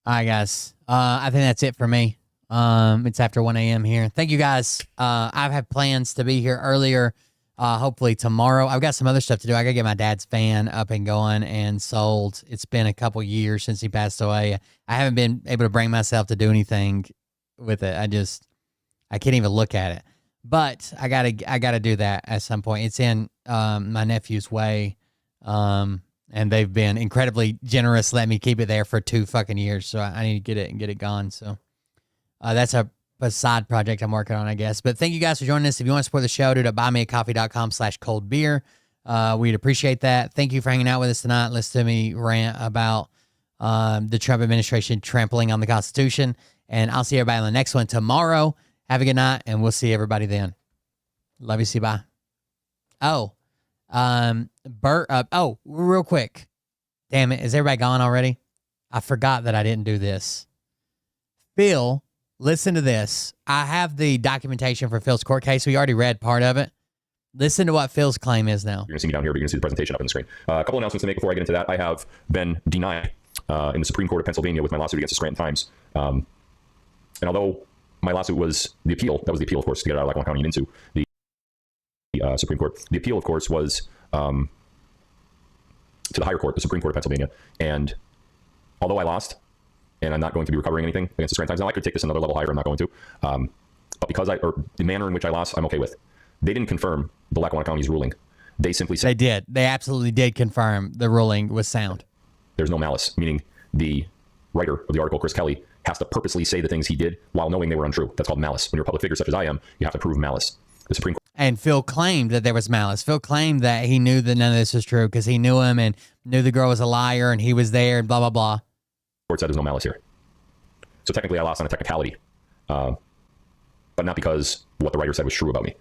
right, guys. I think that's it for me. It's after 1 a.m. here. Thank you, guys. I've had plans to be here earlier, hopefully tomorrow. I've got some other stuff to do. I got to get my dad's van up and going and sold. It's been a couple years since he passed away. I haven't been able to bring myself to do anything with it. I I can't even look at it. But I gotta do that at some point. It's in my nephew's way, and they've been incredibly generous, letting me keep it there for 2 fucking years. So I need to get it and get it gone. So that's a side project I'm working on, I guess. But thank you guys for joining us. If you want to support the show, do it at buymeacoffee.com/coldbeer. We'd appreciate that. Thank you for hanging out with us tonight. Listen to me rant about the Trump administration trampling on the Constitution. And I'll see everybody on the next one tomorrow. Have a good night, and we'll see everybody then. Love you. See you. Bye. Oh, real quick. Damn it. Is everybody gone already? I forgot that I didn't do this. Phil, listen to this. I have the documentation for Phil's court case. We already read part of it. Listen to what Phil's claim is now. You're going to see me down here, but you're going to see the presentation up on the screen. A couple announcements to make before I get into that. I have been denied in the Supreme Court of Pennsylvania with my lawsuit against the Scranton Times. And although my lawsuit was the appeal, that was the appeal, of course, to get it out of Lackawanna County and into the Supreme Court. The appeal, of course, was to the higher court, the Supreme Court of Pennsylvania. And although I lost, and I'm not going to be recovering anything against the Scranton Times, now I could take this another level higher, I'm not going to. But because the manner in which I lost, I'm okay with. They didn't confirm the Lackawanna County's ruling. They simply said... They did. They absolutely did confirm the ruling was sound. There's no malice, meaning the writer of the article, Chris Kelly, has to purposely say the things he did while knowing they were untrue. That's called malice. When you're a public figure such as I am, you have to prove malice. The Supreme Court... And Phil claimed that there was malice. Phil claimed that he knew that none of this was true because he knew him and knew the girl was a liar and he was there and blah, blah, blah. Court said there's no malice here. So technically I lost on a technicality, but not because what the writer said was true about me.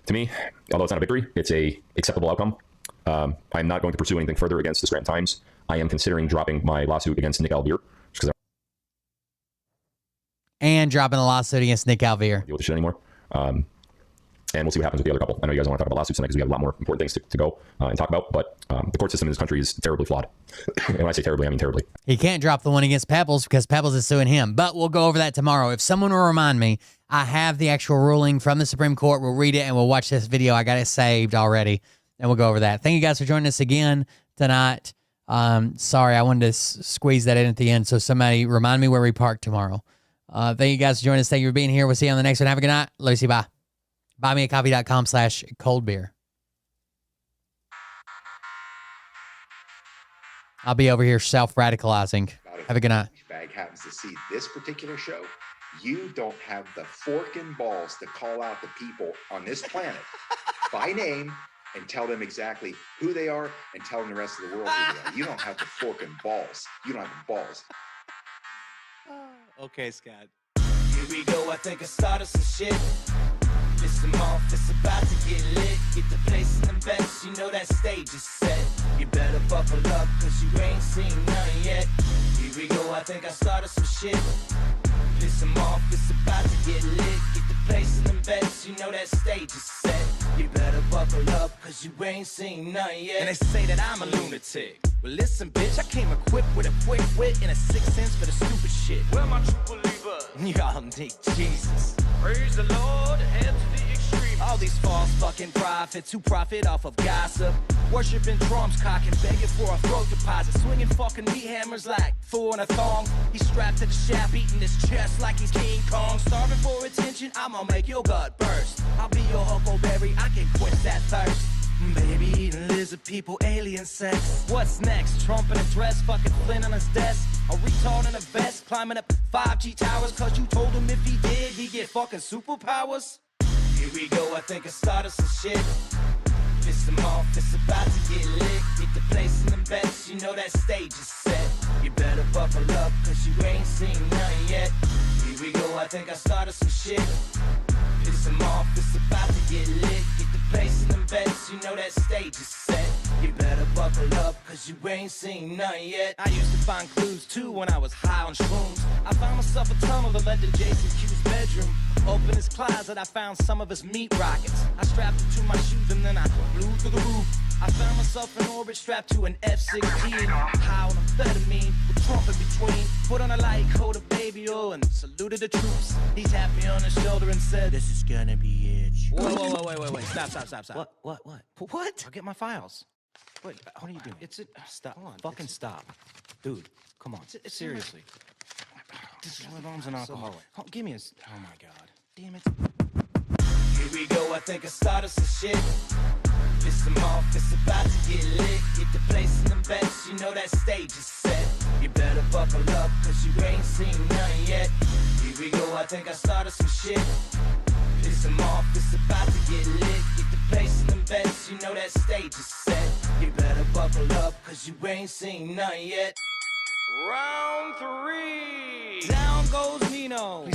To me, although it's not a victory, it's a acceptable outcome. I'm not going to pursue anything further against the Scranton Times. I am considering dropping my lawsuit against Nick Alvear. And dropping the lawsuit against Nick Alvear. Deal with this shit anymore. And we'll see what happens with the other couple. I know you guys don't want to talk about lawsuits tonight because we have a lot more important things to go and talk about, but the court system in this country is terribly flawed. And when I say terribly, I mean terribly. He can't drop the one against Pebbles because Pebbles is suing him, but we'll go over that tomorrow. If someone will remind me, I have the actual ruling from the Supreme Court. We'll read it and we'll watch this video. I got it saved already, and we'll go over that. Thank you guys for joining us again tonight. Sorry, I wanted to squeeze that in at the end, so somebody remind me where we park tomorrow. Thank you guys for joining us. Thank you for being here. We'll see you on the next one. Have a good night. Love you. See you. Bye. Buymeacoffee.com/coldbeer. I'll be over here self-radicalizing. Have a good night. Bag happens to see this particular show, you don't have the fork and balls to call out the people on this planet by name and tell them exactly who they are and tell them the rest of the world who they are. You don't have the fork and balls. You don't have the balls. Okay, Scott. Here we go. I think I started some shit. Listen off, it's about to get lit. Get the place in the best, you know that stage is set. You better buckle up, cause you ain't seen none yet. Here we go, I think I started some shit. Piss 'em off, it's about to get lit. Get the place in the best, you know that stage is set. You better buckle up, cause you ain't seen none yet. And they say that I'm a lunatic. Well listen, bitch, I came equipped with a quick wit and a 6th sense for the stupid shit. Where my true believer? Y'all need Jesus. Praise the Lord, head to the extreme. All these false fucking prophets who profit off of gossip. Worshipping drums, cocking, begging for a throat deposit. Swinging fucking meat hammers like Thor in a thong. He's strapped to the shaft, beating his chest like he's King Kong. Starving for attention, I'ma make your gut burst. I'll be your huckleberry, I can quench that thirst. Baby eating lizard people, alien sex. What's next? Trump in a dress, fucking Flynn on his desk. A retard in a vest, climbing up 5G towers. Cause you told him if he did, he'd get fucking superpowers. Here we go, I think I started some shit. Piss 'em off, it's about to get lit. Get the place in the best, you know that stage is set. You better buckle up, cause you ain't seen none yet. Here we go, I think I started some shit. Piss 'em off, it's about to get lit. Get the place in the best, you know that stage is set. You better buckle up, cause you ain't seen none yet. I used to find clues too when I was high on shrooms. I found myself a tunnel that led to Jason Q's bedroom. Open his closet, I found some of his meat rockets. I strapped it to my shoes and then I flew through the roof. I found myself in orbit strapped to an F-16. High on amphetamine with Trump in between. Put on a light coat of baby oil and saluted the troops. He tapped me on the shoulder and said, "This is gonna be it." Whoa, wait. Stop. What? What? I'll get my files. Wait, what are you doing? Stop. Hold on. Fucking stop. Dude, come on. Seriously. My mom's an alcoholic. Give me a... Oh, my God. Damn it. Here we go, I think I started some shit. Piss them off, it's about to get lit. Get the place in them bets, you know that stage is set. You better buckle up, cause you ain't seen none yet. Here we go, I think I started some shit. Piss them off, it's about to get lit. Get the place in them bets, you know that stage is set. You better buckle up, cause you ain't seen none yet. Round 3. Down goes Nino.